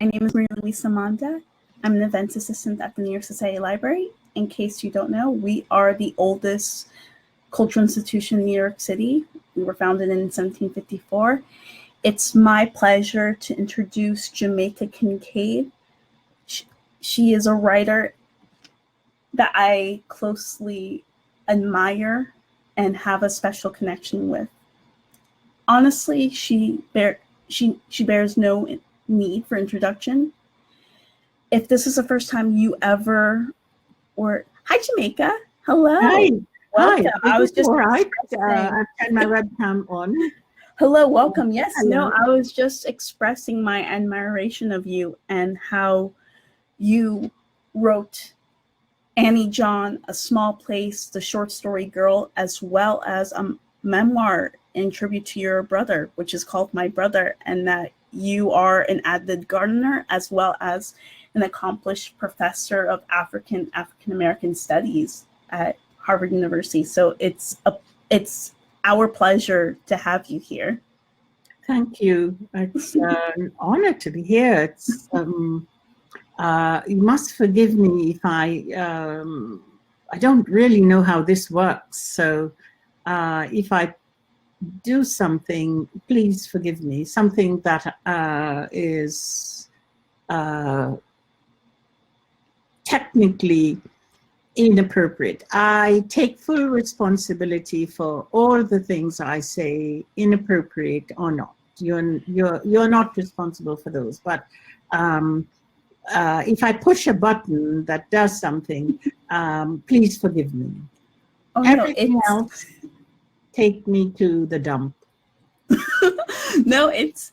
My name is Maria Luisa Manda. I'm an events assistant at the New York Society Library. In case you don't know, we are the oldest cultural institution in New York City. We were founded in 1754. It's my pleasure to introduce Jamaica Kincaid. She is a writer that I closely admire and have a special connection with. Honestly, she bears no need for introduction. If this is the first time you ever, or hi Jamaica, hello. Hi. Welcome. Hi. I was just all right. I've turned my webcam on. Hello, welcome. Yes, Hello. no, I was just expressing my admiration of you and how you wrote Annie John, A Small Place, The Short Story Girl, as well as a memoir in tribute to your brother, which is called My Brother, and that you are an avid gardener as well as an accomplished professor of African American studies at Harvard University. So it's our pleasure to have you here. Thank you. It's an honor to be here. It's you must forgive me if I don't really know how this works. So if I do something, please forgive me. Something that is technically inappropriate. I take full responsibility for all the things I say, inappropriate or not. You're not responsible for those. But if I push a button that does something, please forgive me. Oh, Everything else, take me to the dump. No, it's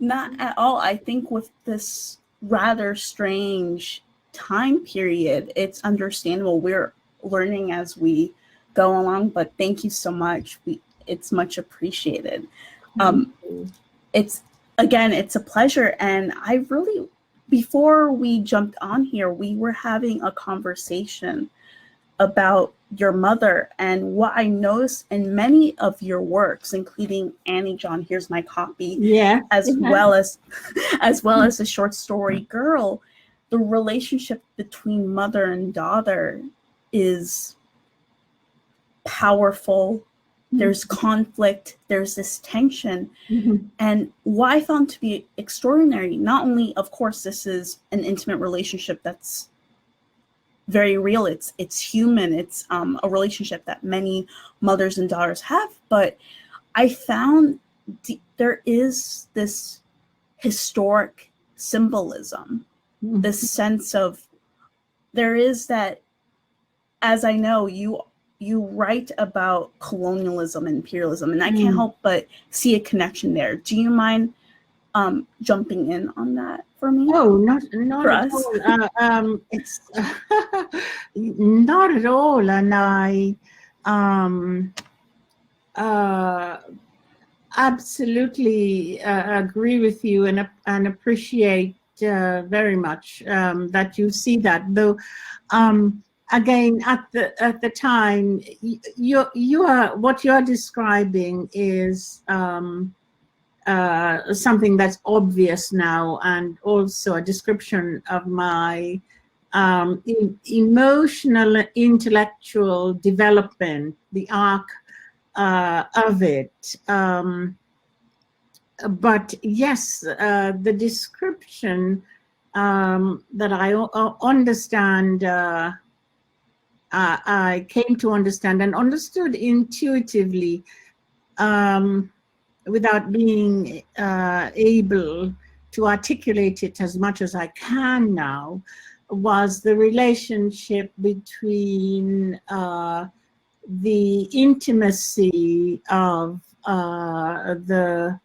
not at all. I think with this rather strange time period, it's understandable. We're learning as we go along, but thank you so much. It's much appreciated. It's a pleasure. And I really, before we jumped on here, we were having a conversation about your mother, and what I noticed in many of your works, including Annie John, here's my copy, well as the short story Girl, the relationship between mother and daughter is powerful. There's conflict, there's this tension. And what I found to be extraordinary, not only, of course, this is an intimate relationship that's very real, it's human, it's a relationship that many mothers and daughters have, but I found there is this historic symbolism, this sense of, there is that, as I know, you write about colonialism and imperialism, and I can't help but see a connection there. Do you mind jumping in on that for me? Oh, not at all. It's not at all, and I absolutely agree with you and appreciate very much that you see that. Though, again, at the time, you are, what you're describing is something that's obvious now, and also a description of my emotional, intellectual development, the arc of it. But yes, the description that I understand, I came to understand and understood intuitively, without being able to articulate it as much as I can now, was the relationship between the intimacy of the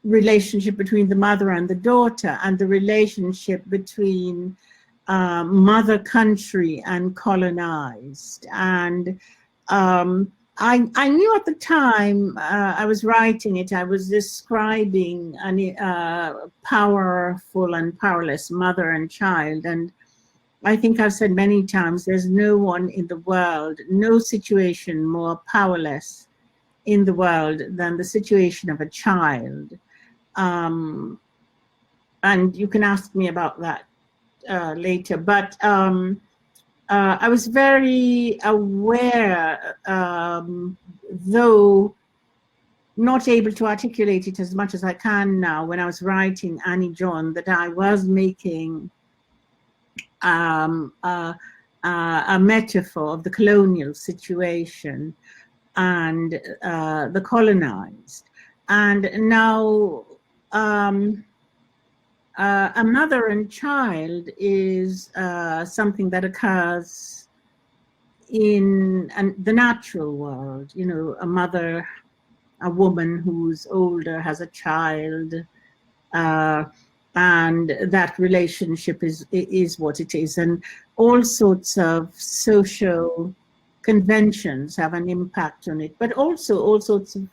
relationship between the mother and the daughter, and the relationship between mother country and colonized. And I knew at the time I was writing it, I was describing a powerful and powerless mother and child. And I think I've said many times, there's no one in the world, no situation more powerless in the world than the situation of a child. and you can ask me about that later. But I was very aware, though not able to articulate it as much as I can now, when I was writing Annie John, that I was making a metaphor of the colonial situation and the colonized. And now a mother and child is something that occurs in the natural world. You know, a woman who's older has a child, and that relationship is what it is. And all sorts of social conventions have an impact on it, but also all sorts of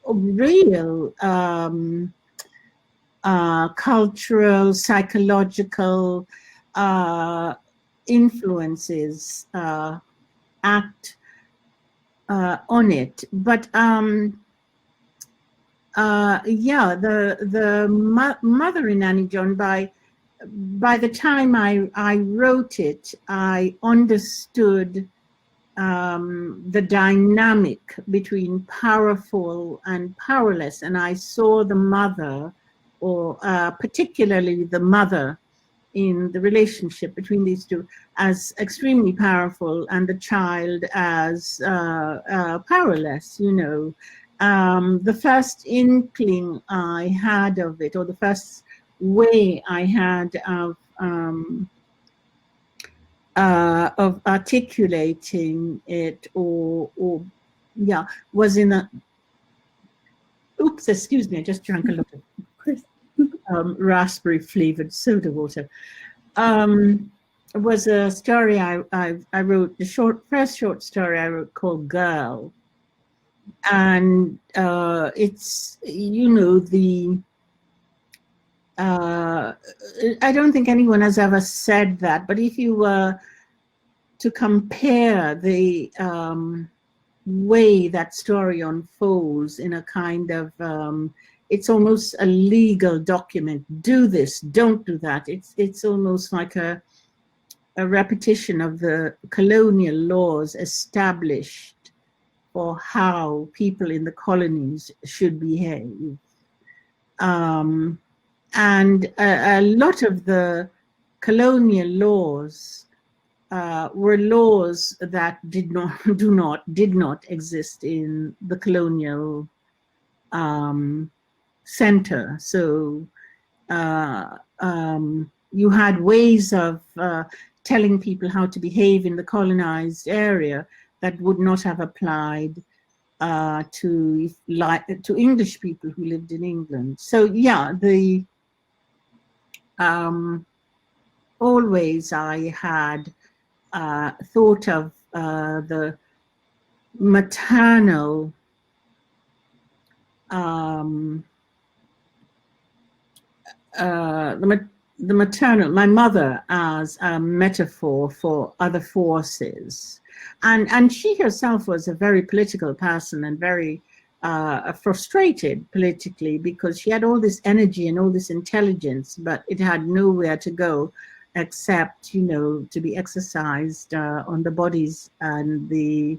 real cultural, psychological influences act on it. But yeah, the mother in Annie John, by the time I wrote it, I understood the dynamic between powerful and powerless, and I saw the mother, or particularly the mother in the relationship between these two, as extremely powerful, and the child as powerless. You know, the first inkling I had of it, or the first way I had of articulating it, or yeah, was in a, oops, excuse me, I just drank a lot of raspberry flavored soda water. Was a story I wrote, the first short story I wrote, called Girl. And it's, you know, I don't think anyone has ever said that, but if you were to compare the way that story unfolds in a kind of, it's almost a legal document. Do this, don't do that. It's almost like a repetition of the colonial laws established for how people in the colonies should behave. And a lot of the colonial laws were laws that did not exist in the colonial center. So you had ways of telling people how to behave in the colonized area that would not have applied to English people who lived in England. So yeah, always I had thought of the maternal my mother, as a metaphor for other forces. And she herself was a very political person, and very frustrated politically, because she had all this energy and all this intelligence, but it had nowhere to go except, you know, to be exercised on the bodies and the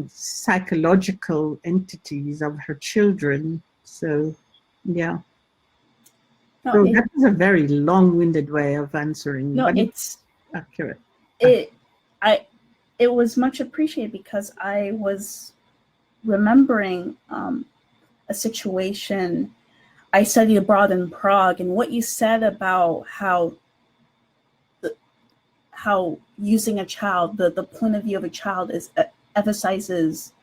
psychological entities of her children. So, yeah. No, So that was a very long-winded way of answering. No, but it's accurate. It was much appreciated, because I was remembering a situation. I studied abroad in Prague, and what you said about how using a child, the point of view of a child, is emphasizes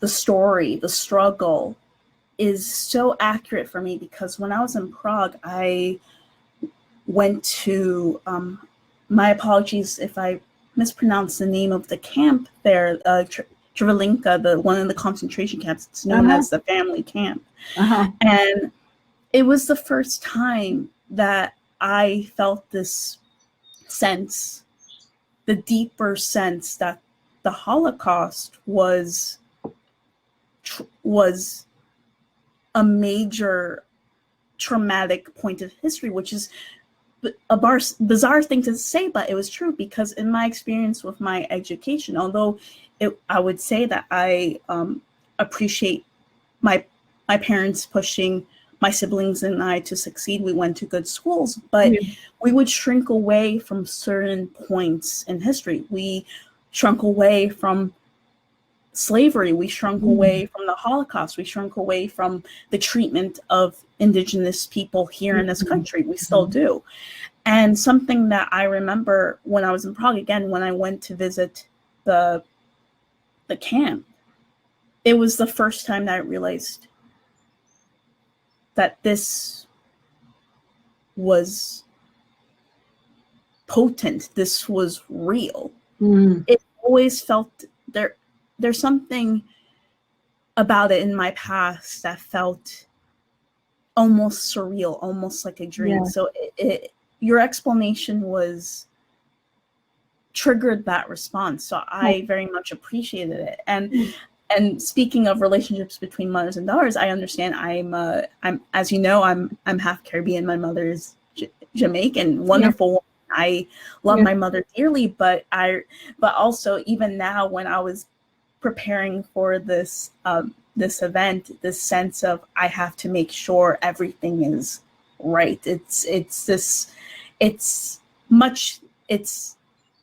the story, the struggle, is so accurate for me, because when I was in Prague, I went to, my apologies if I mispronounce the name of the camp there, Treblinka, the one in the concentration camps. It's known as the family camp. And it was the first time that I felt this sense, the deeper sense, that the Holocaust was was a major traumatic point of history, which is a bizarre thing to say, but it was true, because in my experience with my education, although I would say that I appreciate my parents pushing my siblings and I to succeed. We went to good schools, but we would shrink away from certain points in history. We shrunk away from slavery. We shrunk away from the Holocaust. We shrunk away from the treatment of indigenous people here in this country. We still do. And something that I remember when I was in Prague, again, when I went to visit the camp, it was the first time that I realized that this was potent. This was real. It always felt there's something about it in my past that felt almost surreal, almost like a dream. Yeah. So your explanation triggered that response. So I very much appreciated it. And speaking of relationships between mothers and daughters, I understand. I'm as you know, I'm half Caribbean. My mother is Jamaican. Wonderful woman. I love my mother dearly, but also even now, when I was preparing for this this event, this sense of I have to make sure everything is right. It's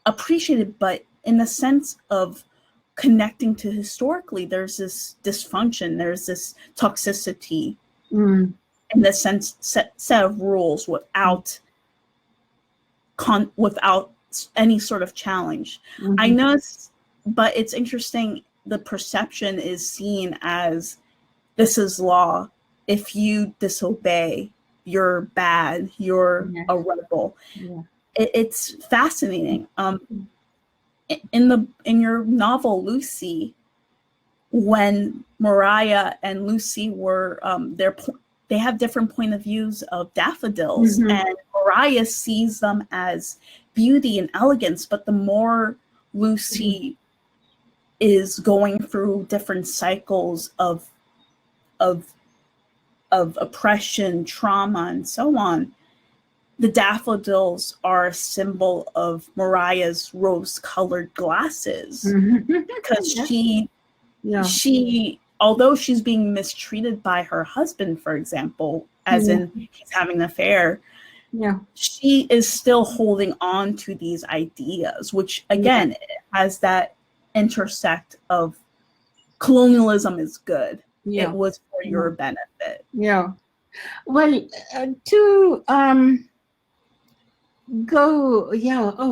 appreciated, but in the sense of connecting to historically, there's this dysfunction, there's this toxicity in the sense set of rules without any sort of challenge. I know, but it's interesting. The perception is seen as this is law. If you disobey, you're bad. You're a rebel. Yeah. It's fascinating. In your novel Lucy, when Mariah and Lucy were they have different point of views of daffodils, and Mariah sees them as beauty and elegance, but the more Lucy is going through different cycles of oppression, trauma, and so on, the daffodils are a symbol of Mariah's rose-colored glasses, because she, although she's being mistreated by her husband, for example, as in he's having an affair, she is still holding on to these ideas, which again has that intersect of colonialism is good. It was for your benefit. Well, to go,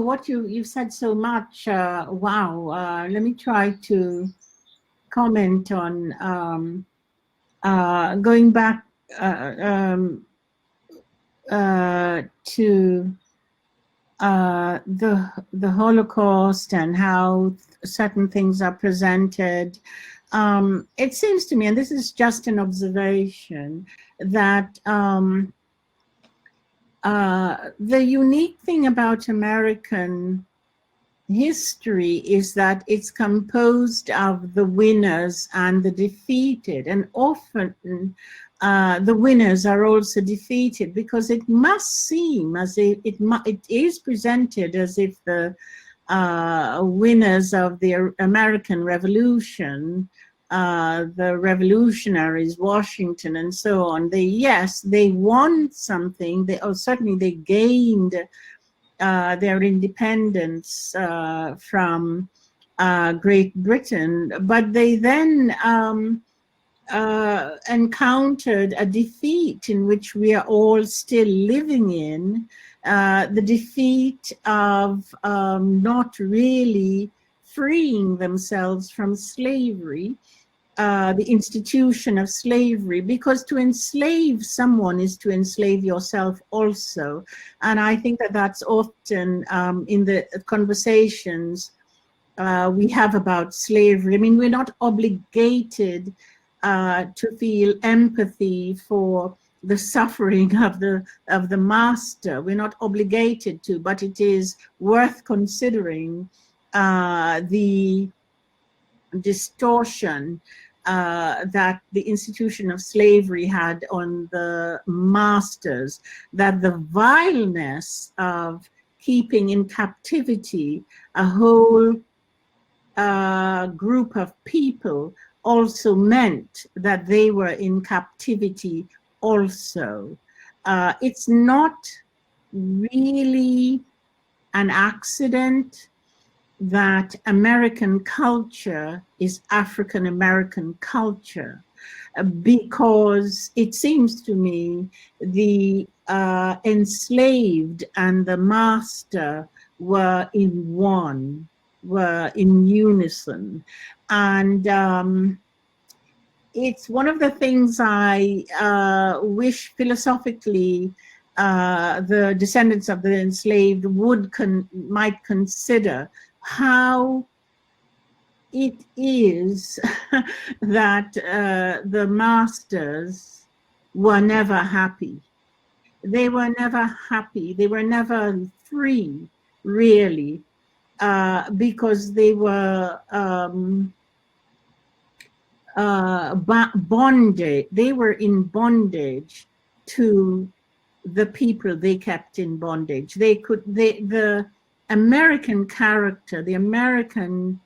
what you've said so much. Wow. Let me try to comment on going back to the Holocaust and how certain things are presented. It seems to me, and this is just an observation, that the unique thing about American history is that it's composed of the winners and the defeated, and often the winners are also defeated, because it must seem as if it is presented as if the winners of the American Revolution, the revolutionaries, Washington and so on, they won something, certainly they gained their independence from Great Britain, but they then encountered a defeat in which we are all still living in, the defeat of not really freeing themselves from slavery, the institution of slavery, because to enslave someone is to enslave yourself also. And I think that that's often in the conversations we have about slavery. I mean, we're not obligated to feel empathy for the suffering of the master. We're not obligated to, but it is worth considering the distortion that the institution of slavery had on the masters, that the vileness of keeping in captivity a whole group of people also meant that they were in captivity also. It's not really an accident that American culture is African American culture, because it seems to me the enslaved and the master were in one, were in unison. And it's one of the things I wish philosophically the descendants of the enslaved might consider, how it is that the masters were never happy. They were never happy. They were never free, really, because they were bonded. They were in bondage to the people they kept in bondage. The American character, the American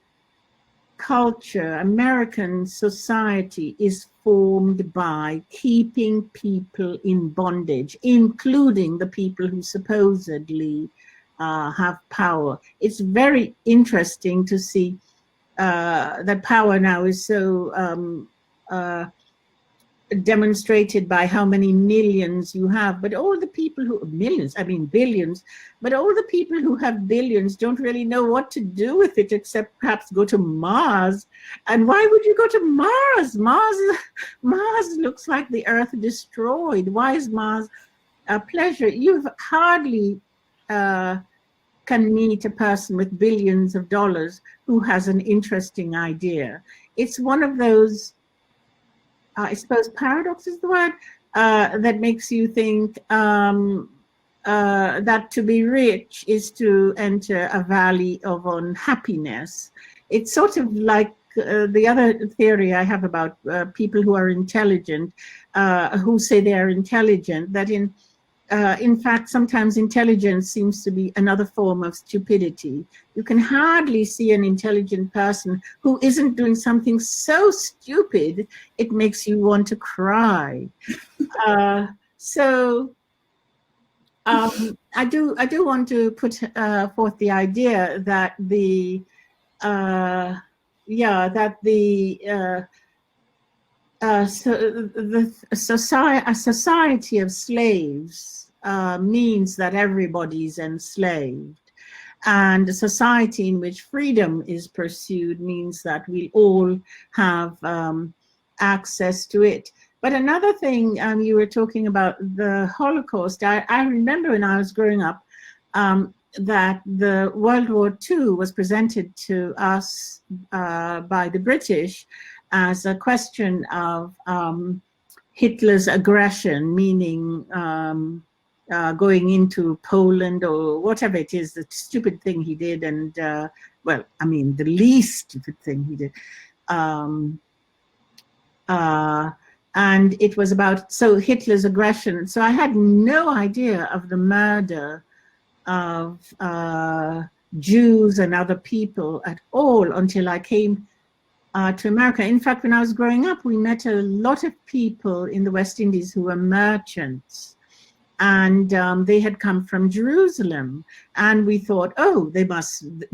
culture, American society is formed by keeping people in bondage, including the people who supposedly have power. It's very interesting to see that power now is so demonstrated by how many millions you have, but all the people who, millions, I mean billions, but all the people who have billions don't really know what to do with it except perhaps go to Mars. And why would you go to Mars? Mars looks like the Earth destroyed. Why is Mars a pleasure? You've hardly can meet a person with billions of dollars who has an interesting idea. It's one of those, I suppose paradox is the word, that makes you think that to be rich is to enter a valley of unhappiness. It's sort of like the other theory I have about people who are intelligent, who say they are intelligent, that in fact, sometimes intelligence seems to be another form of stupidity. You can hardly see an intelligent person who isn't doing something so stupid it makes you want to cry. So I do want to put forth the idea that the a society of slaves means that everybody's enslaved, and a society in which freedom is pursued means that we all have access to it. But another thing, you were talking about the Holocaust. I remember when I was growing up that the World War II was presented to us by the British as a question of Hitler's aggression, meaning going into Poland or whatever it is, the stupid thing he did, and well, I mean, the least stupid thing he did. And it was about, so Hitler's aggression. So I had no idea of the murder of Jews and other people at all until I came to America. In fact, when I was growing up, we met a lot of people in the West Indies who were merchants, and they had come from Jerusalem, and we thought, oh,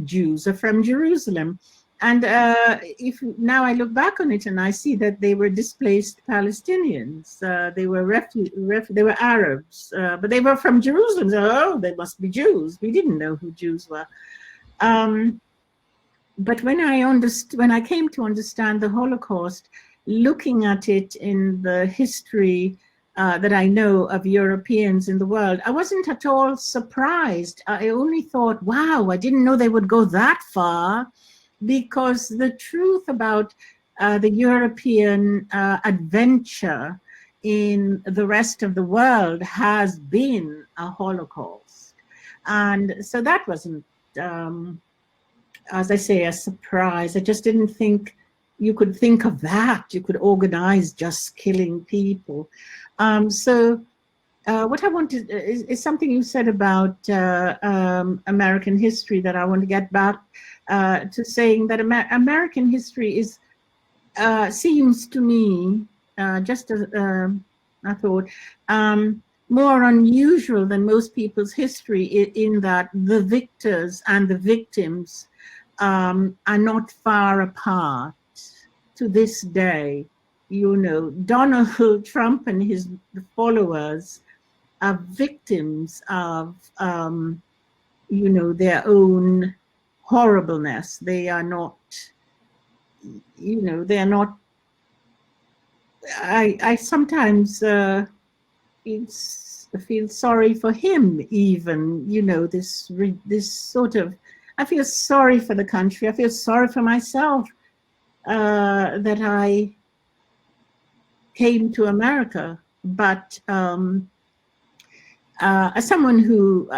Jews are from Jerusalem. And if now I look back on it and I see that they were displaced Palestinians, they were they were Arabs, but they were from Jerusalem. So, oh, they must be Jews. We didn't know who Jews were. But when I came to understand the Holocaust, looking at it in the history that I know of Europeans in the world, I wasn't at all surprised. I only thought, wow, I didn't know they would go that far, because the truth about the European adventure in the rest of the world has been a Holocaust. And so that wasn't, as I say, a surprise. I just didn't think, you could think of that. You could organize just killing people. What I wanted is something you said about American history that I want to get back to, saying that American history is seems to me, just as I thought, more unusual than most people's history, in that the victors and the victims are not far apart to this day. You know, Donald Trump and his followers are victims of, you know, their own horribleness. They are not, you know, they are not. I sometimes feel sorry for him, even, you know, this sort of, I feel sorry for the country. I feel sorry for myself that I came to America. But as someone who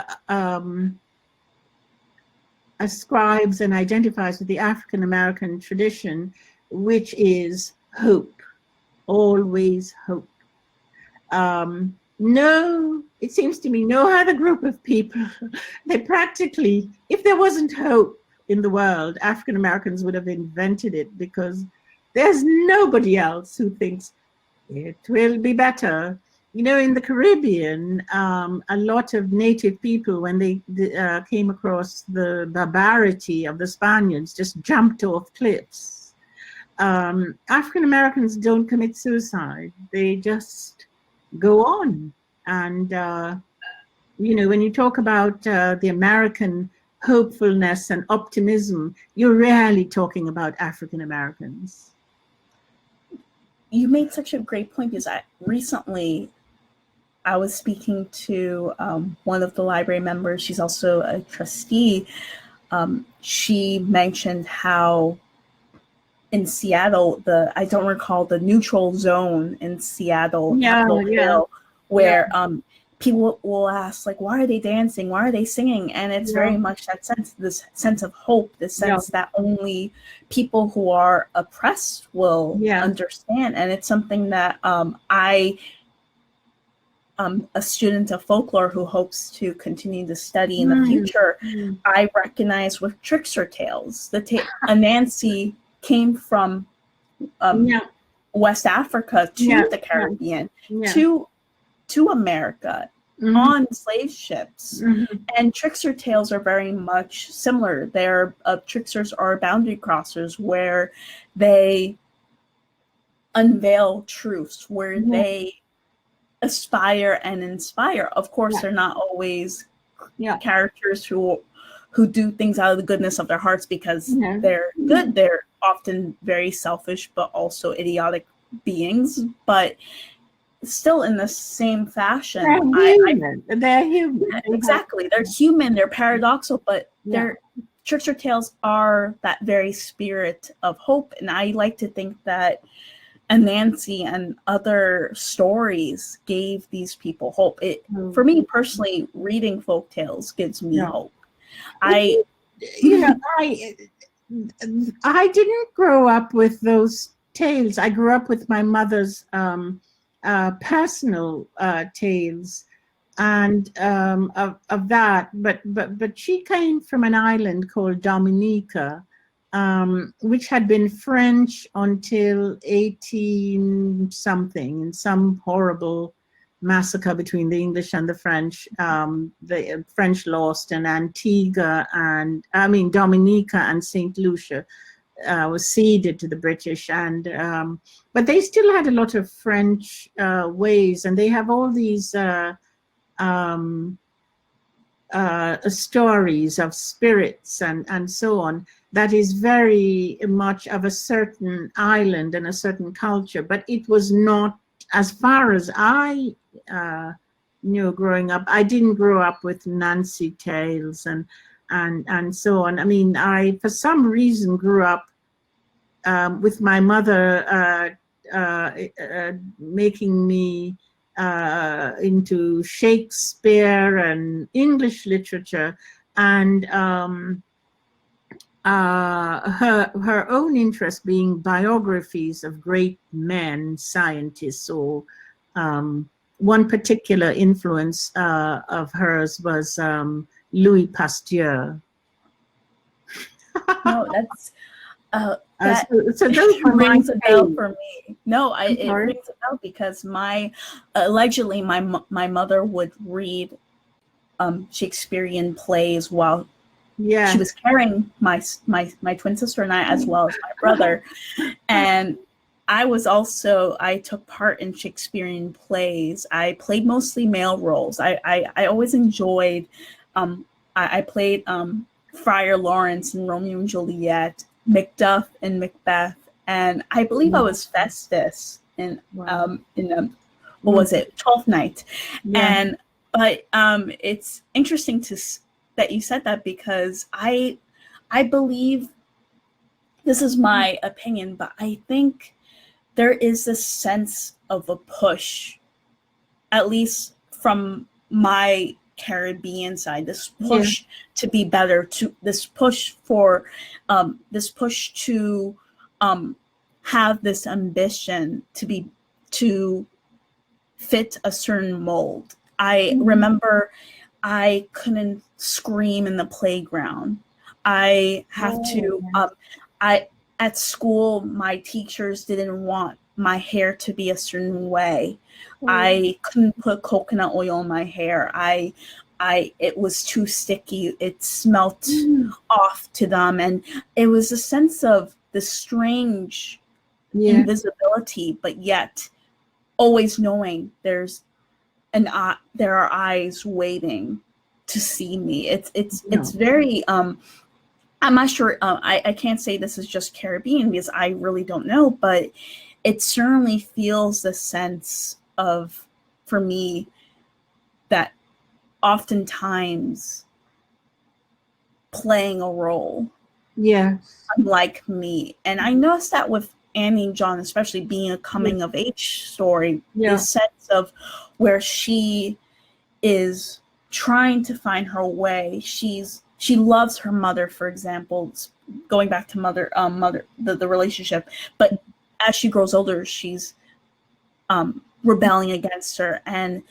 ascribes and identifies with the African American tradition, which is hope, always hope. No, it seems to me no other group of people, they practically, if there wasn't hope in the world, African Americans would have invented it, because there's nobody else who thinks it will be better. You know, in the Caribbean, a lot of native people, when they came across the barbarity of the Spaniards, just jumped off cliffs. African Americans don't commit suicide. They just go on. And, you know, when you talk about the American hopefulness and optimism, you're rarely talking about African Americans. You made such a great point, because recently I was speaking to one of the library members. She's also a trustee. She mentioned how in Seattle, I don't recall the neutral zone in Seattle, Capitol Hill, where people will ask, like, why are they dancing? Why are they singing? And it's very much that sense, this sense of hope, this sense that only people who are oppressed will understand. And it's something that a student of folklore who hopes to continue to study in the future, I recognize with Trickster Tales. Anansi came from West Africa to the Caribbean, to America, on slave ships. And Trickster Tales are very much similar. They're tricksters are boundary crossers, where they unveil truths, where they aspire and inspire. Of course, they're not always characters who do things out of the goodness of their hearts because they're good. They're often very selfish, but also idiotic beings. But still, in the same fashion, they're human. Exactly, they're human. They're paradoxical, but Trickster Tales are that very spirit of hope. And I like to think that Anansi and other stories gave these people hope. For me personally, reading folk tales gives me hope. I didn't grow up with those tales. I grew up with my mother's personal tales, and of that. But she came from an island called Dominica, which had been French until 18 something, in some horrible massacre between the English and the French. The French lost, and Dominica and St. Lucia was ceded to the British, and but they still had a lot of French ways, and they have all these stories of spirits and so on, that is very much of a certain island and a certain culture. But it was not, as far as I knew growing up, I didn't grow up with Nancy tales and so on. I mean, I, for some reason, grew up with my mother making me into Shakespeare and English literature, and her own interest being biographies of great men, scientists, or one particular influence of hers was Louis Pasteur. No, that's that so those were rings a bell favorite. for me. No, it rings a bell because allegedly my mother would read Shakespearean plays while she was carrying my twin sister and I, as well as my brother. And I took part in Shakespearean plays. I played mostly male roles. I always enjoyed, I played Friar Lawrence in Romeo and Juliet, Macduff in Macbeth, and I believe I was Festus in what was it, Twelfth Night. But it's interesting that you said that, because I believe, this is my opinion, but I think there is this sense of a push, at least from my Caribbean side, this push to be better, this push to have this ambition to fit a certain mold. I remember I couldn't scream in the playground. I have to, at school, my teachers didn't want my hair to be a certain way. I couldn't put coconut oil in my hair. It was too sticky. It smelt off to them. And it was a sense of the strange invisibility, but yet always knowing there are eyes waiting to see me. It's very, I'm not sure, I can't say this is just Caribbean because I really don't know, but it certainly feels the sense of, for me, that oftentimes playing a role. Unlike me. And I noticed that with Annie and John, especially being a coming of age story, the sense of where she is trying to find her way. She loves her mother, for example, going back to the relationship. But as she grows older, she's rebelling against her. And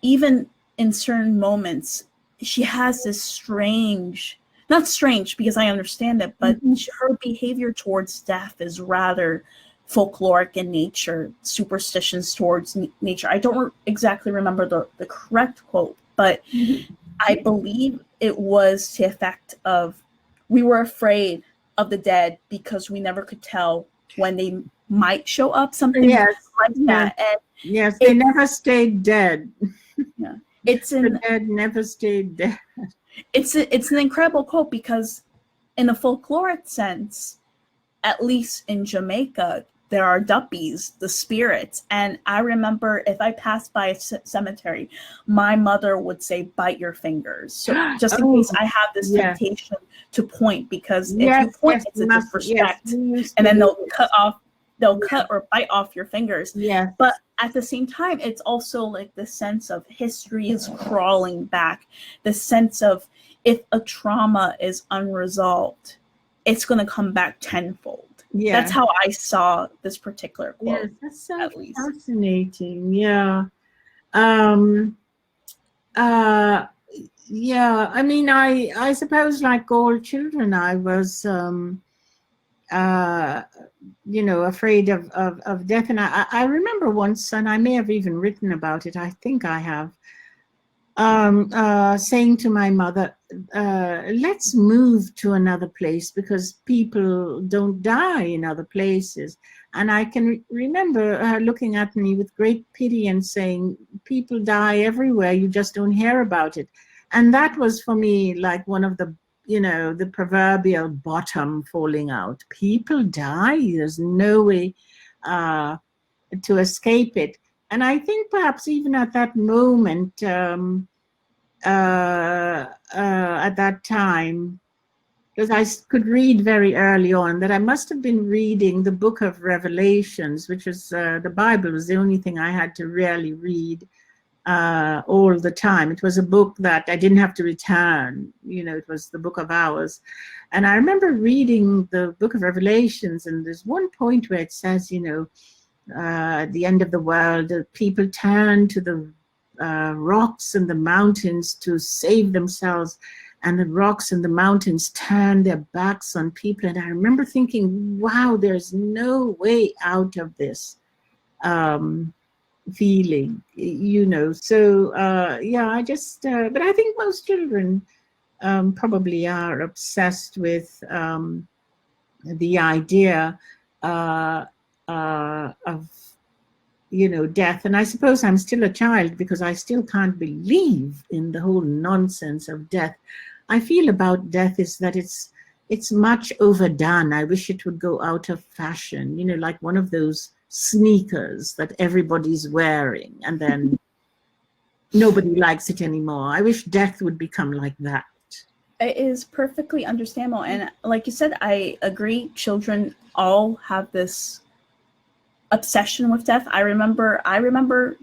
even in certain moments, she has this strange, not strange because I understand it, but her behavior towards death is rather folkloric in nature, superstitions towards nature. I don't exactly remember the correct quote, but I believe it was to the effect of, we were afraid of the dead because we never could tell when they might show up, something like that. And they never stayed dead. The dead never stayed dead. It's an incredible quote, because in a folkloric sense, at least in Jamaica, there are duppies, the spirits. And I remember if I passed by a cemetery, my mother would say, bite your fingers. So just in case I have this temptation to point, because if you point, it's a disrespect. And then they'll cut or bite off your fingers. But at the same time, it's also like the sense of history is crawling back. The sense of, if a trauma is unresolved, it's going to come back tenfold. That's how I saw this particular quote. That's so at least fascinating. I mean, I suppose, like all children, I was afraid of death. And I remember once, and I may have even written about it, I think I have, saying to my mother, let's move to another place because people don't die in other places. And I can remember her looking at me with great pity and saying, people die everywhere, you just don't hear about it. And that was for me like one of the proverbial bottom falling out. People die, there's no way to escape it. And I think perhaps even at that moment, at that time, because I could read very early on, that I must have been reading the book of Revelations, which was the Bible was the only thing I had to really read all the time. It was a book that I didn't have to return. It was the Book of Hours. And I remember reading the Book of Revelations, and there's one point where it says, at the end of the world, people turn to the rocks and the mountains to save themselves, and the rocks and the mountains turn their backs on people. And I remember thinking, wow, there's no way out of this feeling, So I just, but I think most children probably are obsessed with the idea of death. And I suppose I'm still a child because I still can't believe in the whole nonsense of death. I feel about death is that it's much overdone. I wish it would go out of fashion, like one of those sneakers that everybody's wearing, and then nobody likes it anymore. I wish death would become like that. It is perfectly understandable. And like you said, I agree. Children all have this obsession with death. I remember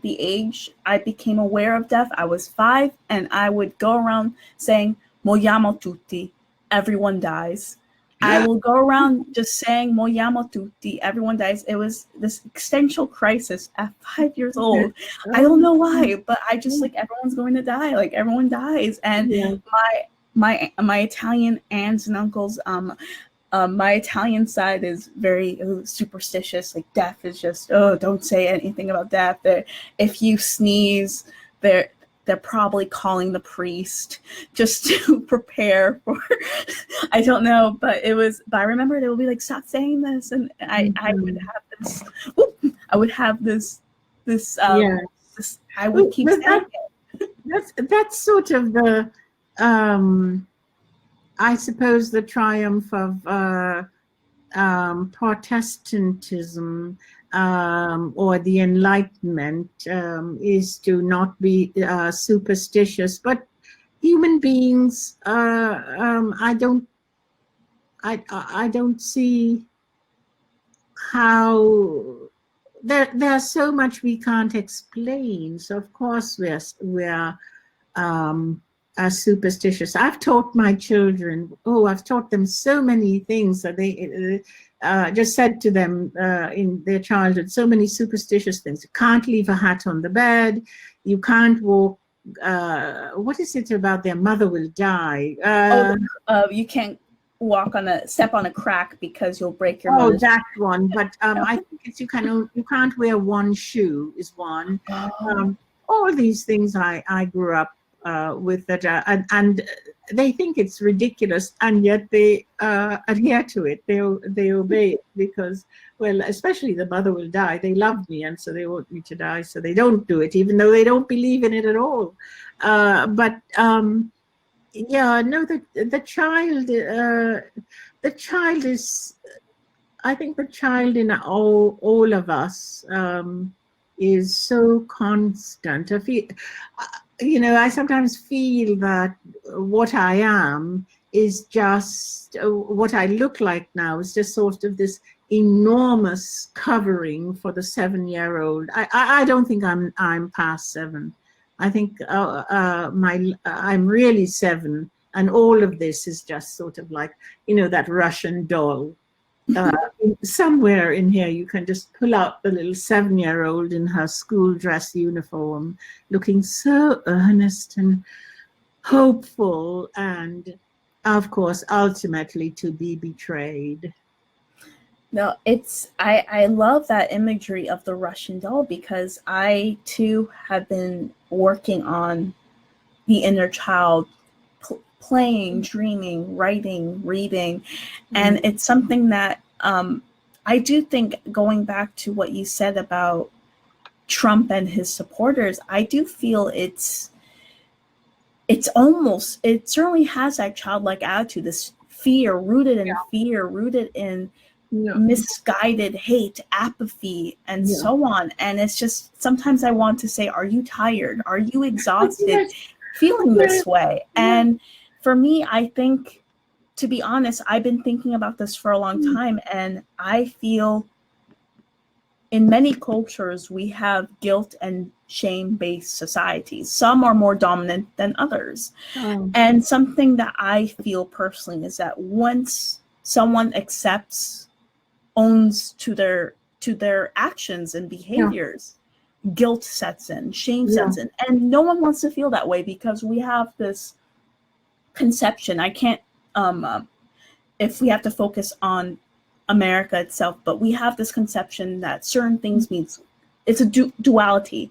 the age I became aware of death. I was 5, and I would go around saying, "Moriamo tutti," everyone dies. I will go around just saying "Moriamo tutti," everyone dies. It was this existential crisis at 5 years old. I don't know why, but I just like, everyone's going to die. Like, everyone dies. And my Italian aunts and uncles, my Italian side is very superstitious. Like, death is just, don't say anything about death. If you sneeze, they're probably calling the priest just to prepare for, I don't know, but I remember they would be like, stop saying this. And I would have this, I would keep saying it. That's sort of the, I suppose, the triumph of Protestantism or the Enlightenment is to not be superstitious. But human beings, I don't see how there's so much we can't explain. So of course we're are superstitious. I've taught my children, I've taught them so many things that they just said to them in their childhood, so many superstitious things. You can't leave a hat on the bed. You can't walk. What is it about their mother will die? You can't step on a crack because you'll break your mother's. That one. But I think it's you can't wear one shoe is one. All these things I grew up with that, and they think it's ridiculous, and yet they adhere to it. They obey it because, well, especially the mother will die. They love me, and so they want me to die, so they don't do it, even though they don't believe in it at all. The child is. I think the child in all of us is so constant. I feel. I sometimes feel that what I am is just what I look like now is just sort of this enormous covering for the 7-year-old. I don't think I'm past 7. I think I'm really 7, and all of this is just sort of like that Russian doll. Somewhere in here you can just pull out the little 7-year-old in her school dress uniform, looking so earnest and hopeful, and of course ultimately to be betrayed. No, I love that imagery of the Russian doll, because I too have been working on the inner child, playing, dreaming, writing, reading, and it's something that I do think, going back to what you said about Trump and his supporters, I do feel it certainly has that childlike attitude, this fear, rooted in misguided hate, apathy, and so on. And it's just, sometimes I want to say, are you tired? Are you exhausted feeling this way? And for me, I think, to be honest, I've been thinking about this for a long time, and I feel in many cultures, we have guilt and shame-based societies. Some are more dominant than others. Oh, And something that I feel personally is that once someone accepts, owns to their actions and yeah, behaviors, guilt sets in, shame yeah. sets in. And no one wants to feel that way because we have this conception. I can't, if we have to focus on America itself, but we have this conception that certain things means, it's a duality.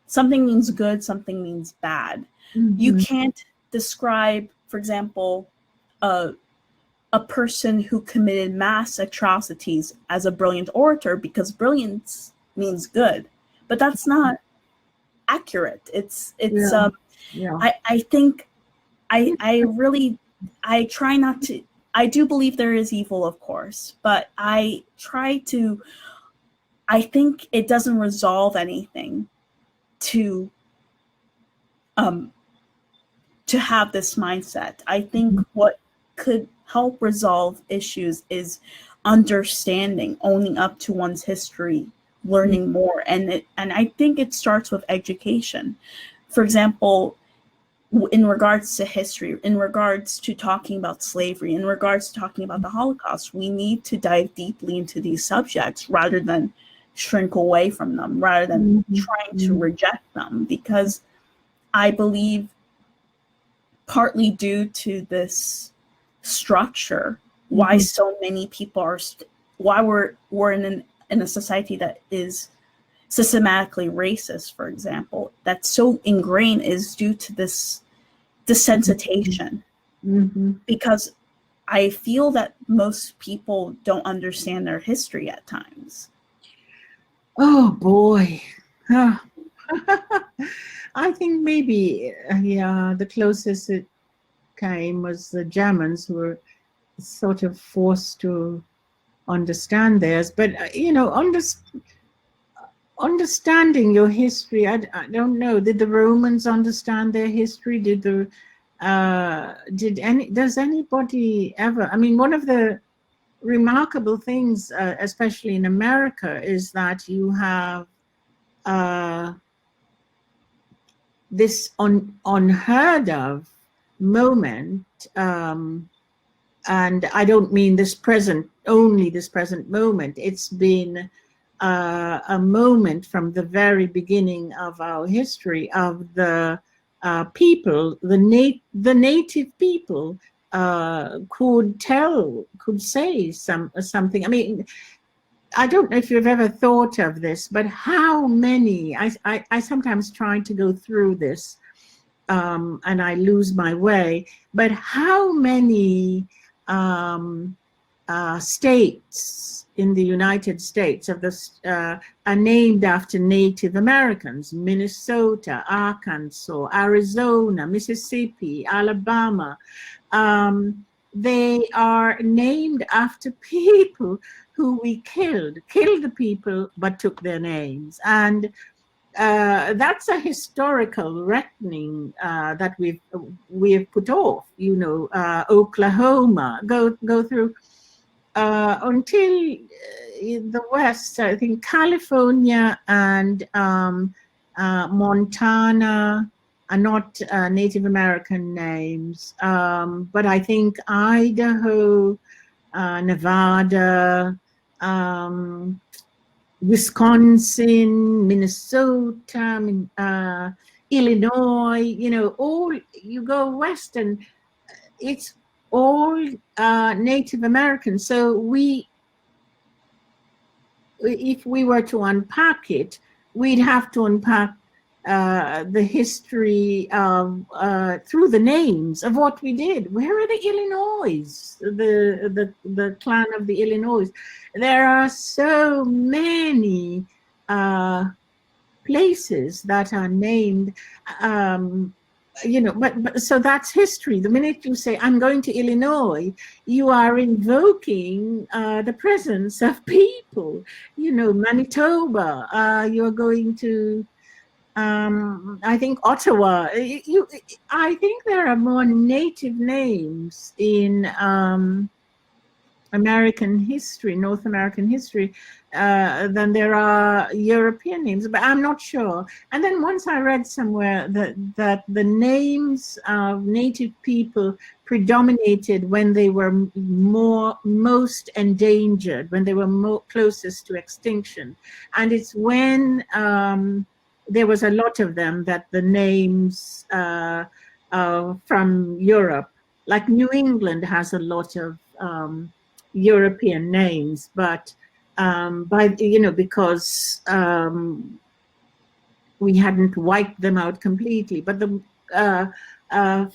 Something means good, something means bad. You Mhm. can't describe, for example, a person who committed mass atrocities as a brilliant orator because brilliance means good, but that's not accurate. Yeah, yeah. I think I really, I try not to, I do believe there is evil, of course, but I try to, I think it doesn't resolve anything to um to have this mindset. I think what could help resolve issues is understanding, owning up to one's history, learning more, and I think it starts with education. For example, in regards to history, in regards to talking about slavery, in regards to talking about the Holocaust, we need to dive deeply into these subjects rather than shrink away from them, rather than Mhm. trying to Mhm. reject them, because I believe partly due to this structure, why Mhm. so many people are, why we're in a society that is systematically racist, for example, that's so ingrained, is due to this desensitization. Mhm. Because I feel that most people don't understand their history at times. Oh boy. Huh. I think maybe, yeah, the closest it came was the Germans who were sort of forced to understand theirs. But, understanding your history, I don't know. Did the Romans understand their history? Does anybody ever? I mean, one of the remarkable things, especially in America, is that you have uh, this unheard of moment, and I don't mean only this present moment. It's been a moment from the very beginning of our history of the people, the native people could say something. I mean, I don't know if you've ever thought of this, but how many, I sometimes try to go through this, and I lose my way, but how many states in the United States are named after Native Americans? Minnesota, Arkansas, Arizona, Mississippi, Alabama. They are named after people who we killed the people, but took their names. And that's a historical reckoning that we've put off. Oklahoma, go through until the West. I think California and Montana are not Native American names, but I think Idaho, Nevada, um, Wisconsin, Minnesota, Illinois, all you go west and it's all Native American. So if we were to unpack it, we'd have to unpack the history of through the names of what we did. Where are the Illinois? The clan of the Illinois. There are so many places that are named. But so that's history. The minute you say I'm going to Illinois, you are invoking the presence of people. Manitoba. You're going to I think Ottawa. I think there are more native names in American history, North American history, than there are European names, but I'm not sure. And then once I read somewhere that the names of native people predominated when they were most endangered, when they were closest to extinction. And it's when there was a lot of them that the names from Europe, like New England has a lot of European names, but because we hadn't wiped them out completely. But the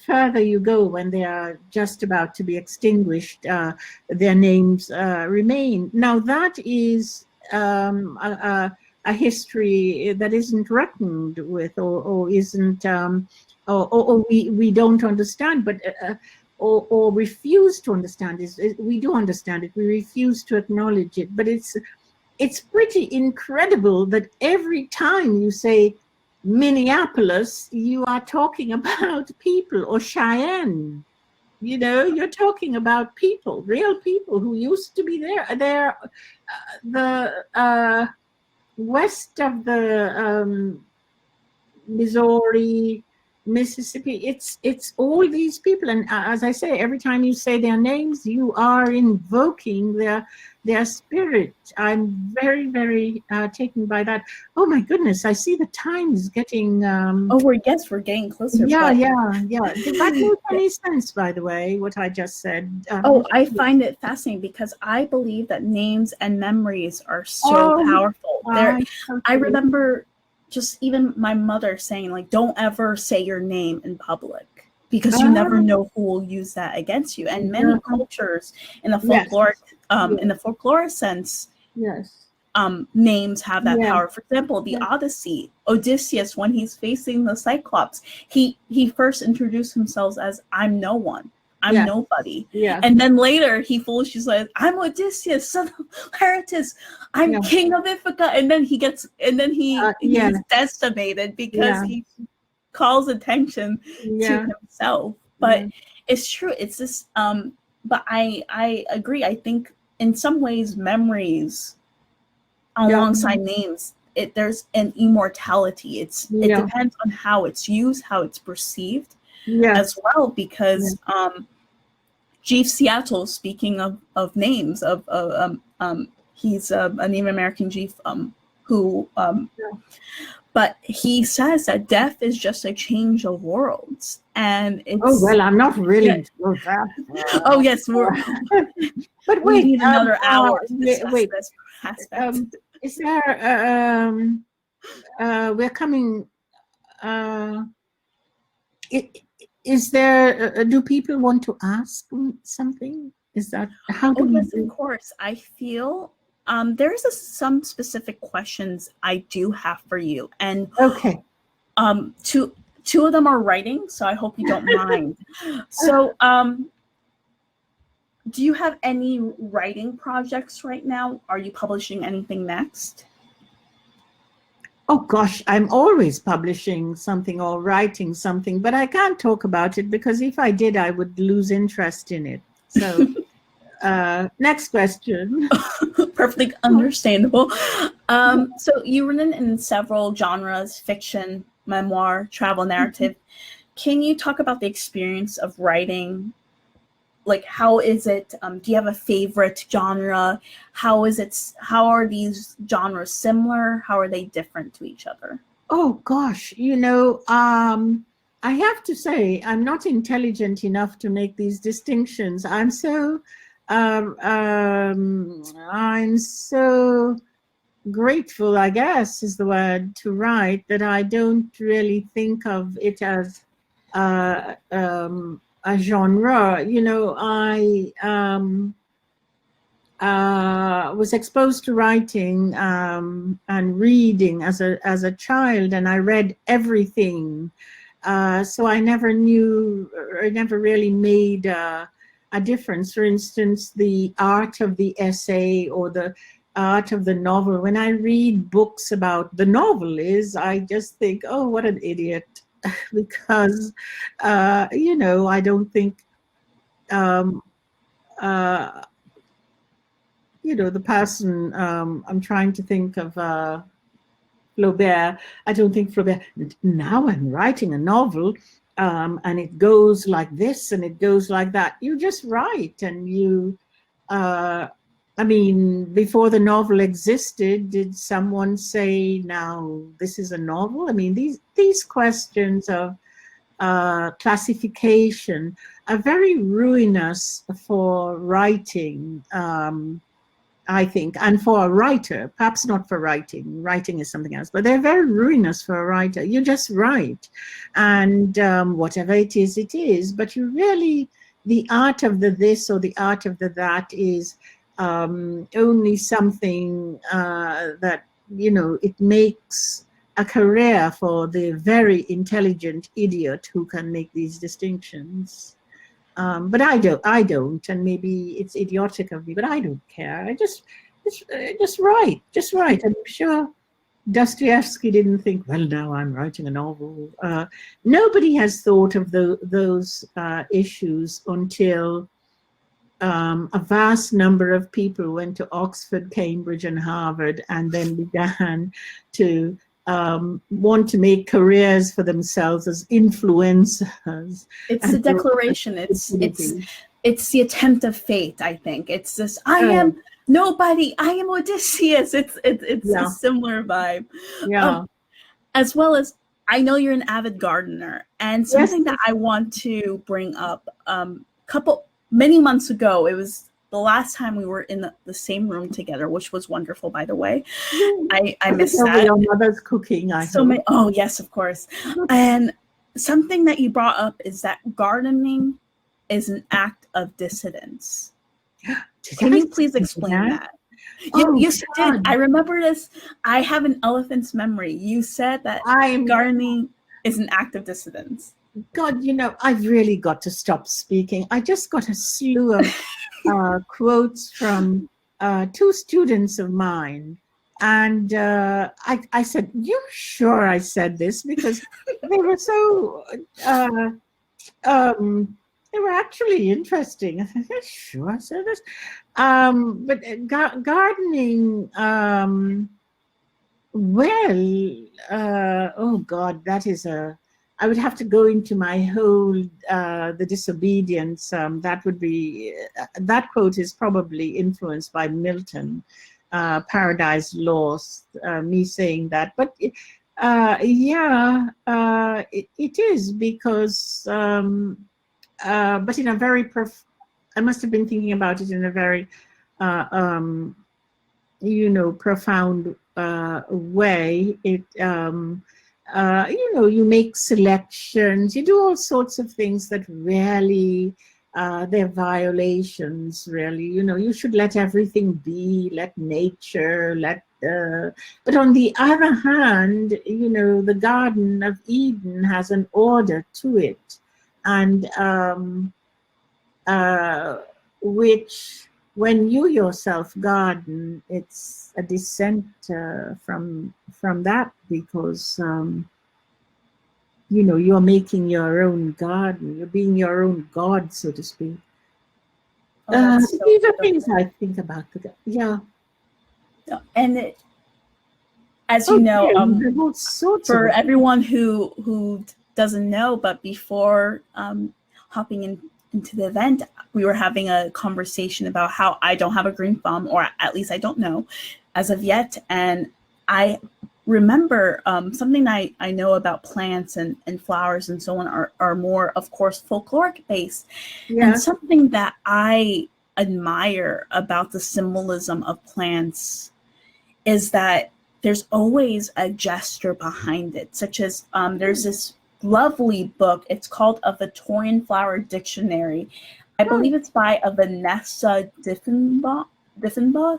further you go, when they are just about to be extinguished, their names remain. Now that is a history that isn't reckoned with, or isn't, or we don't understand, but or refuse to understand. We do understand it, we refuse to acknowledge it. But it's pretty incredible that every time you say Minneapolis, you are talking about people, or Cheyenne. You're talking about people, real people who used to be there. They're the west of the Missouri, Mississippi. It's all these people, and as I say, every time you say their names, you are invoking their spirit. I'm very, very taken by that. Oh my goodness! I see the time is getting. We're getting closer. Yeah. Did that make any sense, by the way, what I just said? I find it fascinating because I believe that names and memories are so powerful. I remember just even my mother saying, like, don't ever say your name in public because you never know who will use that against you. And many cultures in the folkloric in the folklore sense, names have that power. For example, the Odyssey, Odysseus, when he's facing the Cyclops, he first introduced himself as, I'm no one. I'm nobody. And then later he foolishly says, I'm Odysseus, son of Laertes. I'm king of Ithaca. And then he's decimated because he calls attention to himself. But it's true. It's this, but I agree. I think in some ways memories alongside names, there's an immortality. It depends on how it's used, how it's perceived as well, because Chief Seattle, speaking of names, he's a Native American chief who but he says that death is just a change of worlds, and it's I'm not really sure that. Yes, but we need another hour to discuss this aspect. Is there we're coming is there do people want to ask something? Is that how do yes, of course. I feel there's some specific questions I do have for you, and two of them are writing, so I hope you don't mind. So do you have any writing projects right now? Are you publishing anything next? Oh gosh, I'm always publishing something or writing something, but I can't talk about it because if I did, I would lose interest in it. So next question. Perfectly understandable. So you've written in several genres: fiction, memoir, travel narrative. Can you talk about the experience of writing? Like, how is it? Do you have a favorite genre? How are these genres similar? How are they different to each other? Oh gosh, I have to say I'm not intelligent enough to make these distinctions. I'm so grateful, I guess is the word, to write, that I don't really think of it as a genre. I was exposed to writing and reading as a child, and I read everything. So I never really made a difference. For instance, the art of the essay or the art of the novel. When I read books about the novelist, I just think, oh, what an idiot. Because, I don't think the person, I'm trying to think of Flaubert. I don't think Flaubert, now I'm writing a novel, and it goes like this and it goes like that. You just write, and I mean, before the novel existed, did someone say, now this is a novel? I mean, these questions of classification are very ruinous for writing, I think, and for a writer, perhaps not for writing. Writing is something else, but they're very ruinous for a writer. You just write, and whatever it is, it is. But you really, the art of the this or the art of the that is only something that, it makes a career for the very intelligent idiot who can make these distinctions. But I don't, and maybe it's idiotic of me, but I don't care. I just write. I'm sure Dostoevsky didn't think, well, now I'm writing a novel. Nobody has thought of those issues until a vast number of people went to Oxford, Cambridge, and Harvard, and then began to want to make careers for themselves as influencers. It's the declaration. It's the attempt of fate. I think it's this. I am nobody. I am Odysseus. It's a similar vibe. Yeah. As well as, I know you're an avid gardener, and something that I want to bring up. Many months ago, it was the last time we were in the same room together, which was wonderful, by the way. I missed that. Your mother's cooking. Oh yes, of course. And something that you brought up is that gardening is an act of dissidence. Can you please explain that? You did. I remember this. I have an elephant's memory. You said that gardening is an act of dissidence. God, I've really got to stop speaking. I just got a slew of quotes from two students of mine. And I said, "You're sure I said this?" Because they were so, they were actually interesting. I said, "Yeah, sure I said this." But gardening, oh God, that is I would have to go into my whole, the disobedience. That would be, that quote is probably influenced by Milton, Paradise Lost, me saying that. But it is because, but in a very, I must have been thinking about it in a very, profound way. You make selections, you do all sorts of things that really, they're violations, really. You should let everything be, let nature, but on the other hand, the Garden of Eden has an order to it, and which, when you yourself garden, it's a descent from that, because you're making your own garden, you're being your own god, so to speak. These are things I think about. And as you know, for everyone who doesn't know, but before hopping into the event, we were having a conversation about how I don't have a green thumb, or at least I don't know as of yet. And I remember something I know about plants and flowers and so on are more, of course, folkloric based. Yeah. And something that I admire about the symbolism of plants is that there's always a gesture behind it, such as there's this lovely book. It's called A Victorian Flower Dictionary. I believe it's by Vanessa Diffenbaugh,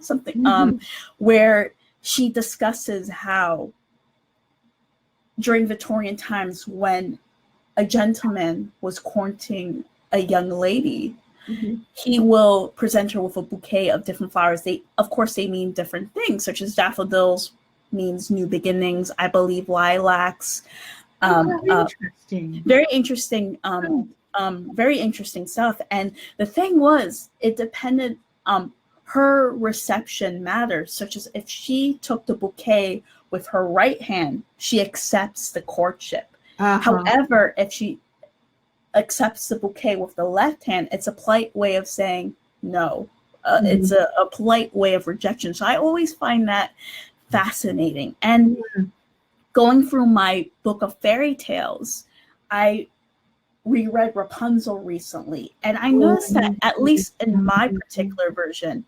something, where she discusses how during Victorian times, when a gentleman was courting a young lady, he will present her with a bouquet of different flowers. Of course, they mean different things, such as daffodils means new beginnings. I believe lilacs. Very interesting. Very interesting stuff. And the thing was, it depended. her reception matters, such as if she took the bouquet with her right hand, she accepts the courtship. However, if she accepts the bouquet with the left hand, it's a polite way of saying no. It's a polite way of rejection. So I always find that fascinating. And going through my book of fairy tales, I reread Rapunzel recently, and I noticed that, at least in my particular version,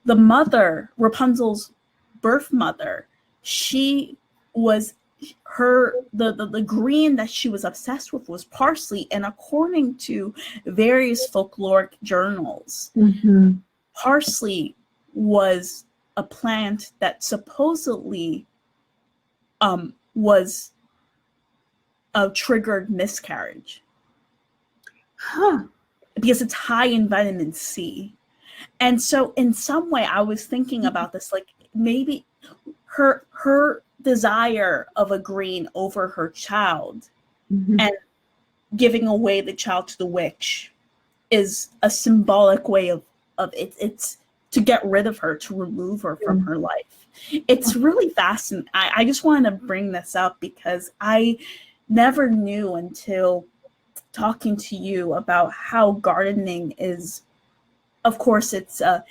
the mother, Rapunzel's birth mother, she was the green that she was obsessed with was parsley, and according to various folkloric journals, parsley was a plant that supposedly was a triggered miscarriage. Because it's high in vitamin C. And so in some way I was thinking about this, like maybe her desire of agreeing over her child and giving away the child to the witch is a symbolic way of it's to get rid of her, to remove her from her life. It's really fascinating. I just wanted to bring this up because I never knew until talking to you about how gardening is, of course, it's a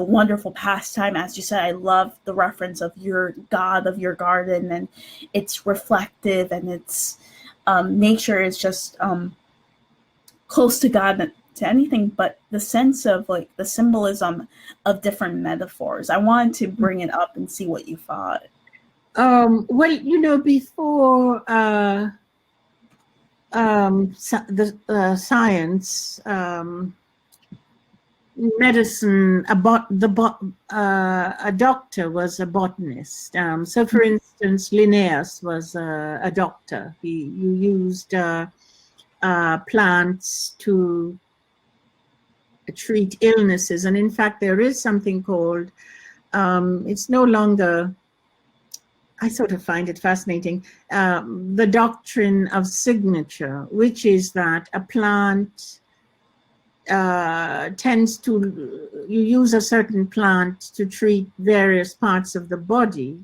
wonderful pastime. As you said, I love the reference of your God of your garden, and it's reflective, and it's nature is just close to God, to anything, but the sense of like the symbolism of different metaphors. I wanted to bring it up and see what you thought. Well, before science, medicine, a doctor was a botanist. So, for instance, Linnaeus was a doctor. You used plants to treat illnesses, and in fact, there is something called. It's no longer. I sort of find it fascinating, the doctrine of signature, which is that a plant tends to, you use a certain plant to treat various parts of the body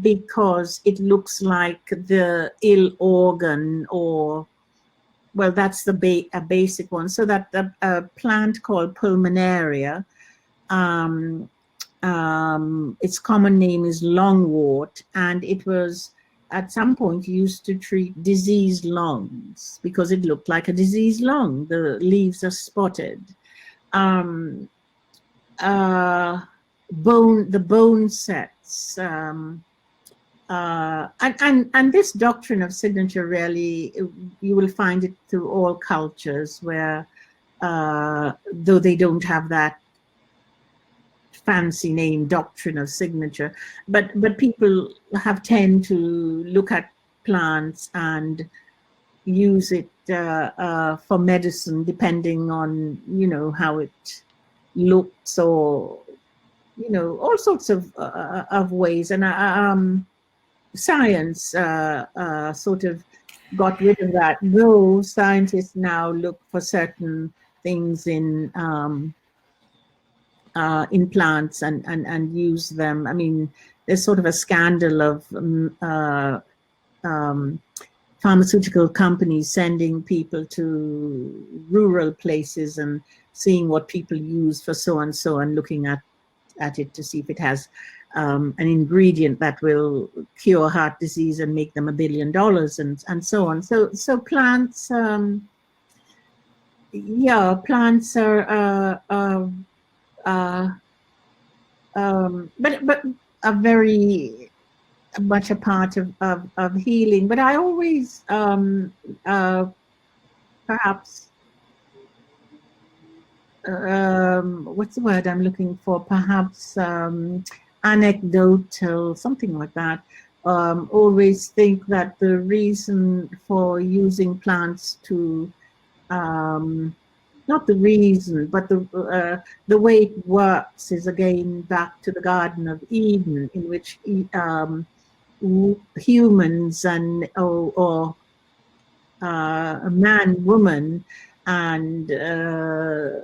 because it looks like the ill organ, or, well, that's a basic one. So that a plant called pulmonaria, its common name is lungwort, and it was at some point used to treat diseased lungs because it looked like a diseased lung. The leaves are spotted. The bone sets, and this doctrine of signature, really, you will find it through all cultures where, though they don't have that fancy name, doctrine of signature, but people tend to look at plants and use it for medicine, depending on how it looks, or all sorts of ways. And science sort of got rid of that, though scientists now look for certain things in plants and use them. I mean, there's sort of a scandal of pharmaceutical companies sending people to rural places and seeing what people use for so and so, and looking at it to see if it has an ingredient that will cure heart disease and make them $1 billion, and so on. So plants, plants are but are very much a part of healing. But I always perhaps what's the word I'm looking for? Perhaps anecdotal, something like that. Always think that the reason for using plants to not the reason, but the way it works is again back to the Garden of Eden, in which humans and or a man, woman, and the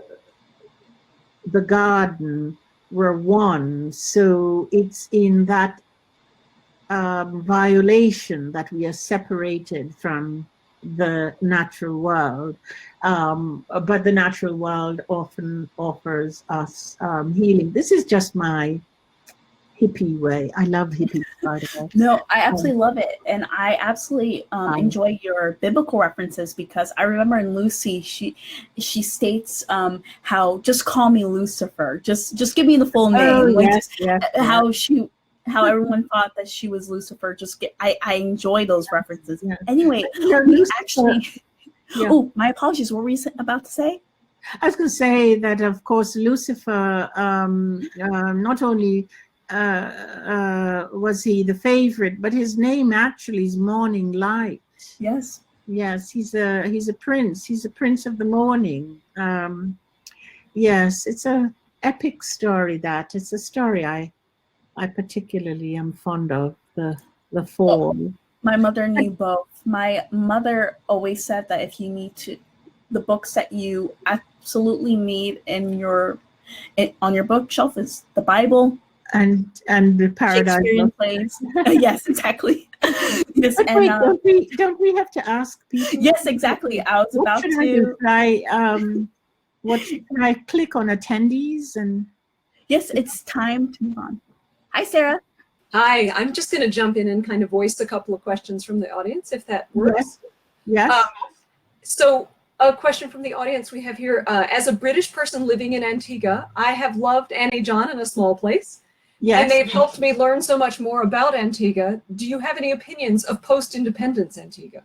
garden were one. So it's in that violation that we are separated from the natural world. But the natural world often offers us healing. This is just my hippie way. I love hippies, by the way. No, I absolutely love it. And I absolutely enjoy your biblical references, because I remember in Lucy, she states how, just call me Lucifer. Just give me the full name. Oh, Like, yes, how everyone thought that she was Lucifer. I enjoy those references. Yeah. Anyway, actually, oh, my apologies. What were you about to say? I was going to say that, of course, Lucifer, not only was he the favorite, but his name actually is Morning Light. Yes. Yes, he's a prince. He's a prince of the morning. Yes, it's a epic story. It's a story I particularly am fond of. The fall. My mother knew both. My mother always said that if you need to, the books that you absolutely need on your bookshelf is the Bible and the Paradise Plays. Yes, exactly. Yes, but and wait, don't we have to ask people? Yes, exactly. I was about to. What should I click on attendees and? Yes, it's time to move on. Hi, Sarah. Hi, I'm just going to jump in and kind of voice a couple of questions from the audience, if that works. Yes. So a question from the audience we have here. As a British person living in Antigua, I have loved Annie John in A Small Place. Yes. And they've helped me learn so much more about Antigua. Do you have any opinions of post-independence Antigua?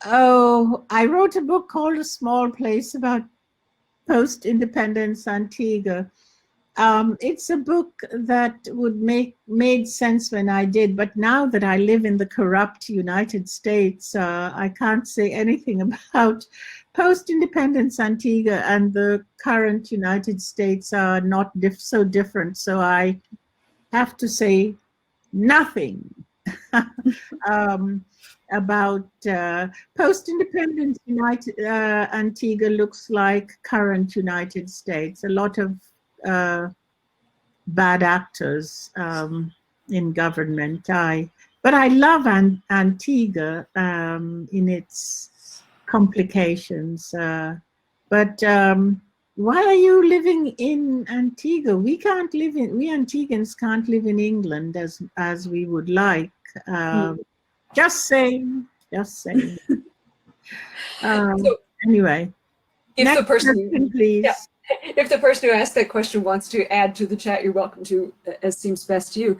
Oh, I wrote a book called A Small Place about post-independence Antigua. It's a book that made sense when I did, but now that I live in the corrupt United States, I can't say anything about post-independence Antigua, and the current United States are not so different. So I have to say nothing about post-independence Antigua. Looks like current United States. A lot of bad actors in government. But I love Antigua in its complications. But why are you living in Antigua? We Antiguans can't live in England as we would like. Just saying. Anyway, if the person, please. Yeah. If the person who asked that question wants to add to the chat, you're welcome to, as seems best to you.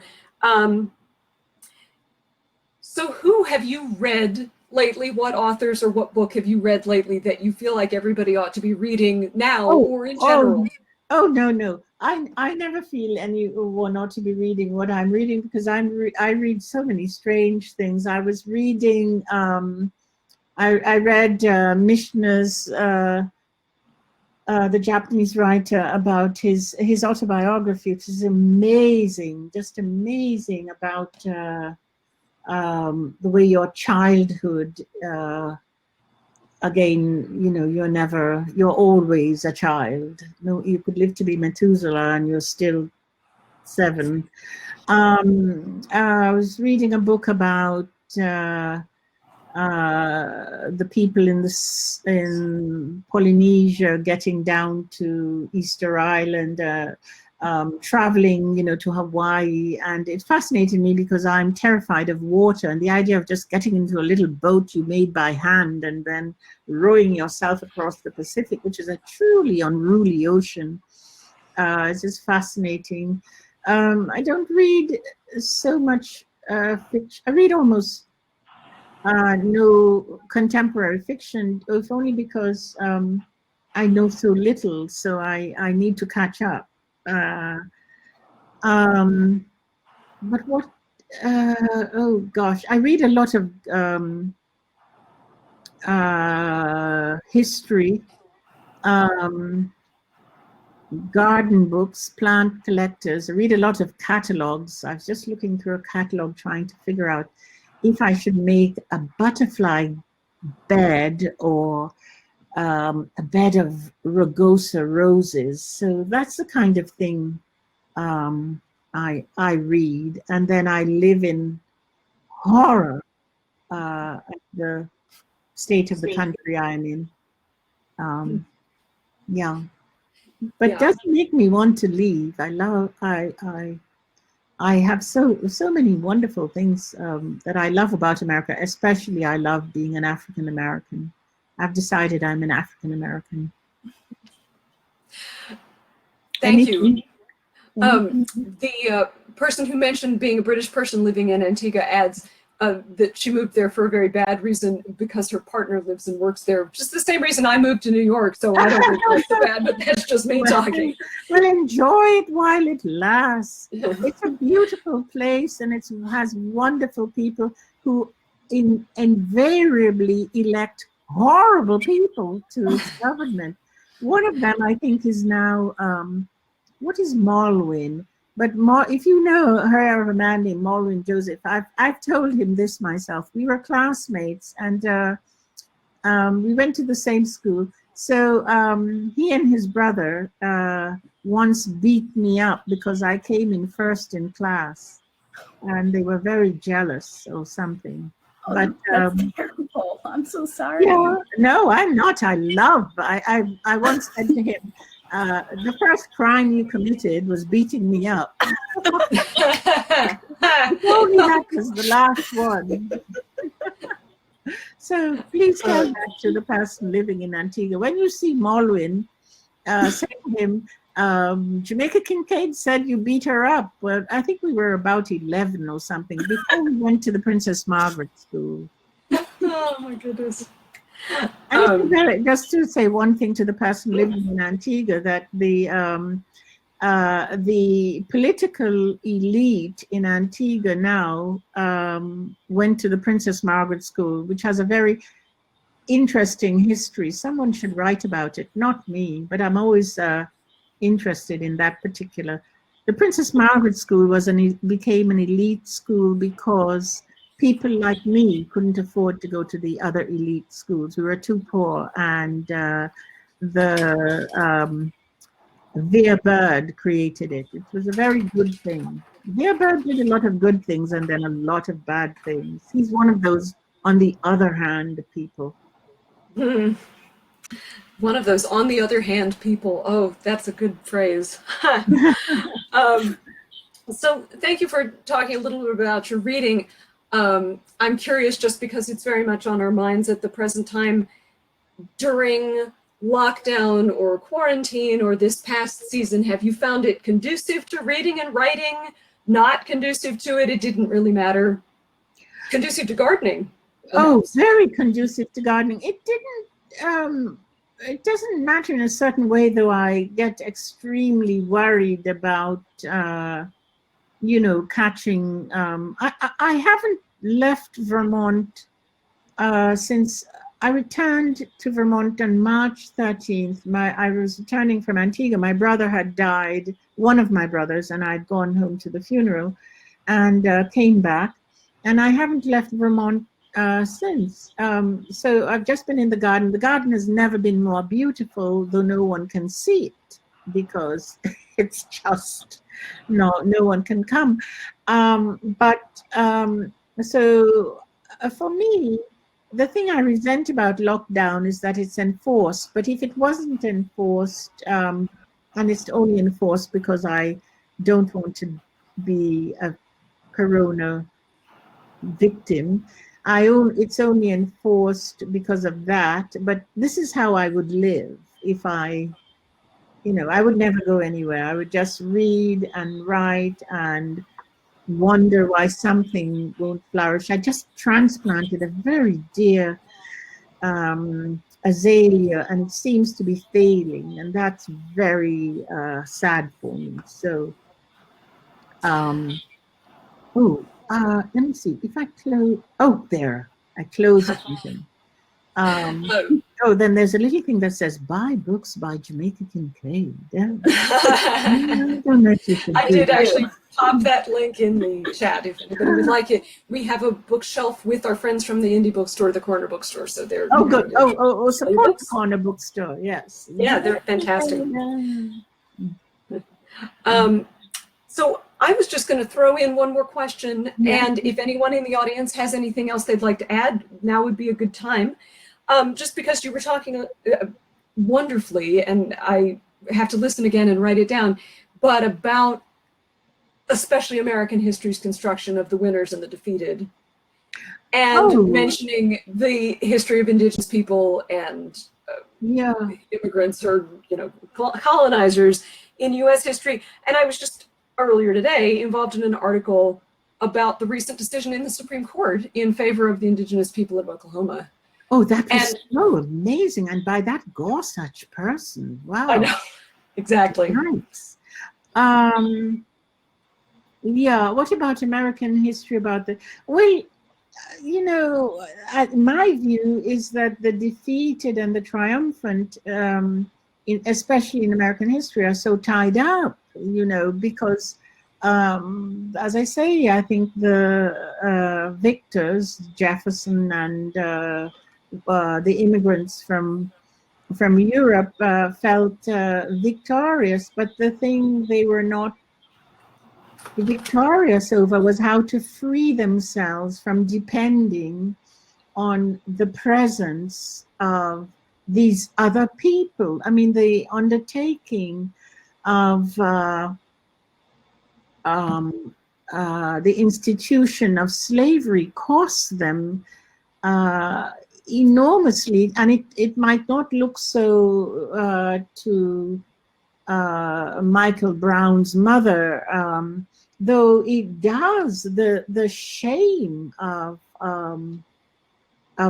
So who have you read lately? What authors or what book have you read lately that you feel like everybody ought to be reading now or in general? No. I never feel anyone ought to be reading what I'm reading, because I read so many strange things. I was reading, I read Mishna's, the Japanese writer, about his autobiography, which is amazing, just amazing, about the way your childhood, again, you're always a child. No, you could live to be Methuselah and you're still 7. I was reading a book about the people in Polynesia getting down to Easter Island, traveling, to Hawaii, and it fascinated me because I'm terrified of water, and the idea of just getting into a little boat you made by hand and then rowing yourself across the Pacific, which is a truly unruly ocean, is just fascinating. I don't read so much fiction. I read almost no contemporary fiction, if only because I know so little, so I need to catch up. But what, oh gosh, I read a lot of history, garden books, plant collectors. I read a lot of catalogs. I was just looking through a catalog trying to figure out if I should make a butterfly bed or a bed of rugosa roses. So that's the kind of thing I read, and then I live in horror at the state of the country I'm in. Yeah, but it doesn't make me want to leave. I have so many wonderful things that I love about America. Especially, I love being an African American. I've decided I'm an African American. Thank you. The person who mentioned being a British person living in Antigua adds that she moved there for a very bad reason because her partner lives and works there. Just the same reason I moved to New York, so I don't think that's so bad, but that's just me talking. Well, enjoy it while it lasts. It's a beautiful place, and it has wonderful people who invariably elect horrible people to its government. One of them, I think, is now, what is Malwin? But if you know her, a man named Malwin Joseph, I've told him this myself. We were classmates, and we went to the same school. So he and his brother once beat me up because I came in first in class, and they were very jealous or something. Oh, but that's terrible. I'm so sorry. Yeah, no, I'm not. I once said to him, the first crime you committed was beating me up. Only that was the last one. So please tell that to the person living in Antigua. When you see Malwin, say to him, Jamaica Kincaid said you beat her up. Well, I think we were about 11 or something before we went to the Princess Margaret School. Oh my goodness. And just to say one thing to the person living in Antigua, that the political elite in Antigua now went to the Princess Margaret School, which has a very interesting history. Someone should write about it, not me, but I'm always interested in that particular. The Princess Margaret School became an elite school because people like me couldn't afford to go to the other elite schools. We were too poor, and Vere Bird created it. It was a very good thing. Vere Bird did a lot of good things and then a lot of bad things. He's one of those, on the other hand, people. One of those on the other hand people. Oh, that's a good phrase. So thank you for talking a little bit about your reading. I'm curious, just because it's very much on our minds at the present time, during lockdown or quarantine or this past season, have you found it conducive to reading and writing? Not conducive to it? It didn't really matter. Conducive to gardening? Oh, very conducive to gardening. It didn't, it doesn't matter in a certain way, though I get extremely worried about, catching, I haven't left Vermont since I returned to Vermont on March 13th. I was returning from Antigua. My brother had died, one of my brothers, and I'd gone home to the funeral and came back. And I haven't left Vermont since. So I've just been in the garden. The garden has never been more beautiful, though no one can see it because it's just, no one can come. So for me, the thing I resent about lockdown is that it's enforced. But if it wasn't enforced, and it's only enforced because I don't want to be a corona victim, it's only enforced because of that. But this is how I would live if I would never go anywhere. I would just read and write and wonder why something won't flourish. I just transplanted a very dear azalea, and it seems to be failing, and that's very sad for me. So, let me see if I close. Oh, there, I closed something. Oh, then there's a little thing that says, buy books by Jamaica Kincaid. Yeah. I don't know if you can I do did that. actually pop that link in the chat if anybody would like it. We have a bookshelf with our friends from the indie bookstore, the corner bookstore. So they're Good. Oh, support the corner bookstore. Yes. Yeah, they're fantastic. So I was just going to throw in one more question, and if anyone in the audience has anything else they'd like to add, now would be a good time. Just because you were talking wonderfully, and I have to listen again and write it down, but about especially American history's construction of the winners and the defeated, and mentioning the history of indigenous people and immigrants or colonizers in U.S. history. And I was just earlier today involved in an article about the recent decision in the Supreme Court in favor of the indigenous people of Oklahoma. Oh, that was so amazing. And by that Gorsuch person. Wow. I know. Exactly. Nice. Yeah, what about American history about the, well, my view is that the defeated and the triumphant, especially in American history, are so tied up, because as I say, I think the victors, Jefferson and the immigrants from Europe felt victorious, but the thing they were not victorious over was how to free themselves from depending on the presence of these other people. I mean, the undertaking of the institution of slavery cost them enormously, and it might not look so to Michael Brown's mother, though it does. The shame of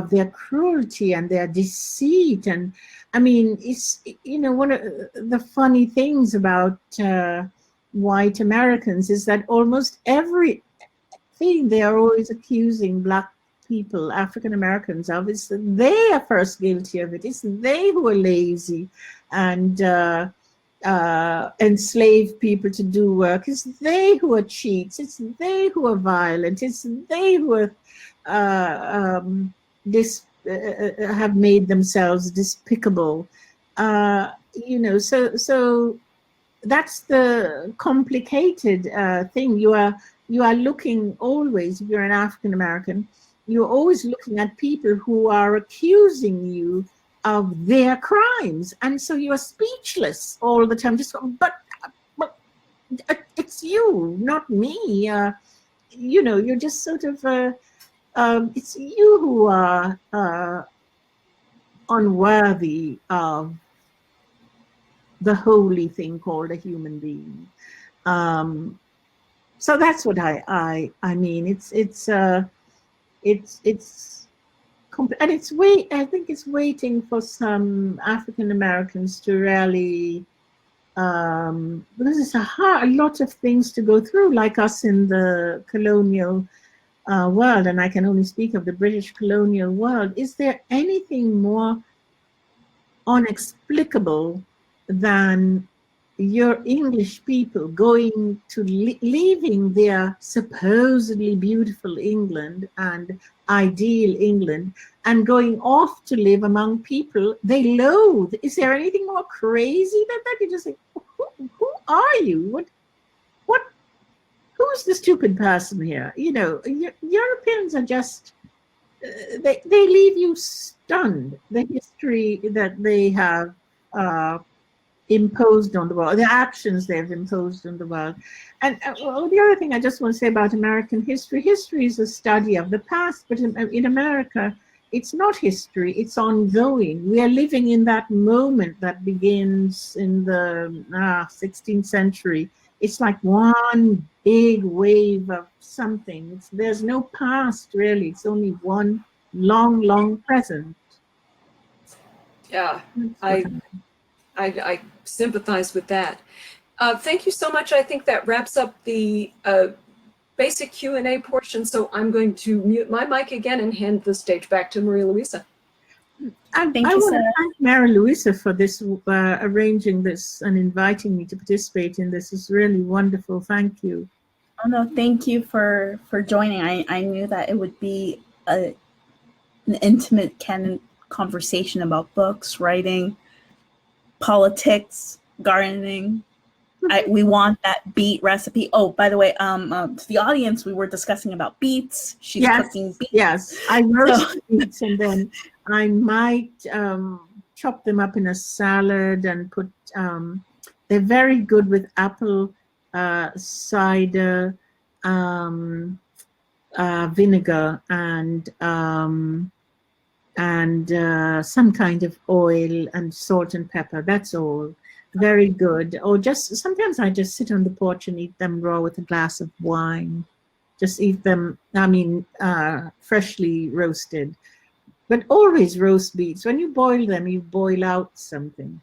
their cruelty and their deceit, and I mean, it's one of the funny things about white Americans is that almost everything they are always accusing Black people, African Americans of, is that they are first guilty of it. It's they who are lazy and enslave people to do work. It's they who are cheats. It's they who are violent. It's they who are have made themselves despicable. So that's the complicated thing. You are looking always, if you're an African American, you're always looking at people who are accusing you of their crimes, and so you are speechless all the time. Just but it's you, not me. You're just sort of it's you who are unworthy of the holy thing called a human being. So that's what I mean. And I think it's waiting for some African Americans to really, because it's a lot of things to go through, like us in the colonial world, and I can only speak of the British colonial world. Is there anything more inexplicable than your English people going to leaving their supposedly beautiful England and ideal England and going off to live among people they loathe? Is there anything more crazy than that? You just say, who are you? Who's the stupid person here? Europeans are just, they leave you stunned. The history that they have imposed on the world, the actions they've imposed on the world. And the other thing I just want to say about American history is a study of the past, but in America, it's not history, it's ongoing. We are living in that moment that begins in the 16th century. It's like one big wave of something. There's no past, really. It's only one long, long present. Yeah, I sympathize with that. Thank you so much. I think that wraps up the basic Q&A portion. So I'm going to mute my mic again and hand the stage back to Maria Luisa. I Thank want you, to Sarah. thank Mary Louisa for this, arranging this and inviting me to participate in this. It's really wonderful. Thank you. Oh no, thank you for joining. I knew that it would be an intimate conversation about books, writing, politics, gardening. We want that beet recipe. Oh, by the way, to the audience, we were discussing about beets. She's cooking beets. Yes, I roast beets and then I might chop them up in a salad and put. They're very good with apple cider, vinegar, and some kind of oil and salt and pepper. That's all. Very good. Or just sometimes I just sit on the porch and eat them raw with a glass of wine. Just eat them, freshly roasted. But always roast beets. When you boil them, you boil out something.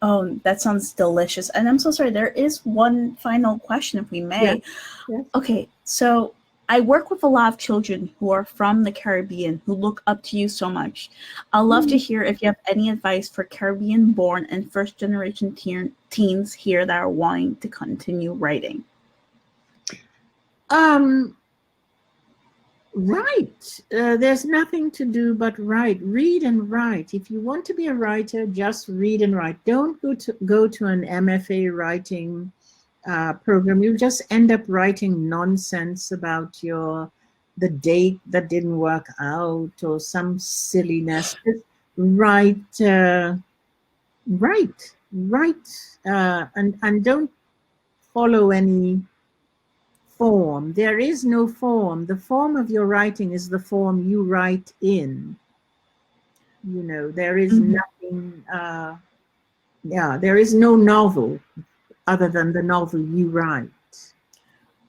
Oh, that sounds delicious. And I'm so sorry, there is one final question, if we may. Yes. Okay, so I work with a lot of children who are from the Caribbean who look up to you so much. I'd love to hear if you have any advice for Caribbean-born and first-generation teens here that are wanting to continue writing. Write. There's nothing to do but write. Read and write. If you want to be a writer, just read and write. Don't go to an MFA writing program. You just end up writing nonsense about the date that didn't work out or some silliness. Just write, and don't follow any form. There is no form. The form of your writing is the form you write in. You know, there is nothing, there is no novel other than the novel you write.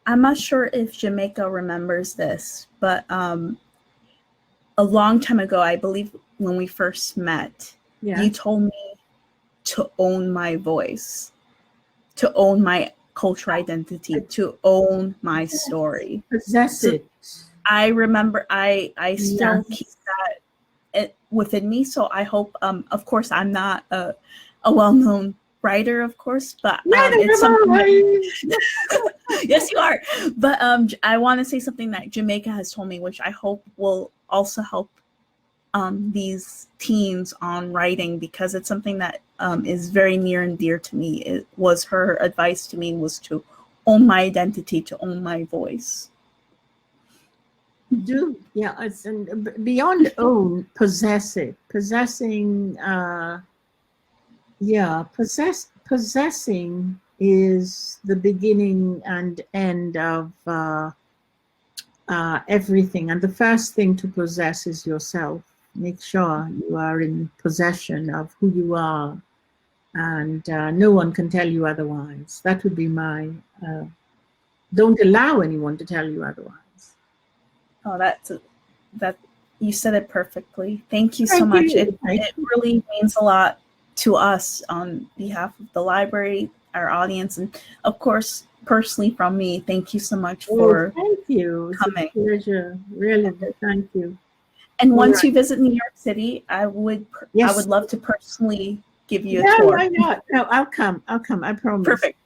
I'm not sure if Jamaica remembers this, but a long time ago, I believe when we first met, you told me to own my voice, to own my cultural identity, to own my story. Possess it. I remember I still keep that within me. So I hope, of course, I'm not a well-known writer, of course, but it's something yes, you are. But I want to say something that Jamaica has told me, which I hope will also help these teens on writing, because it's something that is very near and dear to me. It was her advice to me was to own my identity, to own my voice. It's beyond own, possess it. Possessing, possessing is the beginning and end of everything. And the first thing to possess is yourself. Make sure you are in possession of who you are, and no one can tell you otherwise. That would be my, don't allow anyone to tell you otherwise. Oh, that you said it perfectly. Thank you so much. It really means a lot to us on behalf of the library, our audience, and of course, personally from me. Thank you so much for thank you. coming. It's a pleasure. Really, thank you. And once you visit New York City, I would love to personally give you a tour. Why not? No, I'll come. I promise. Perfect.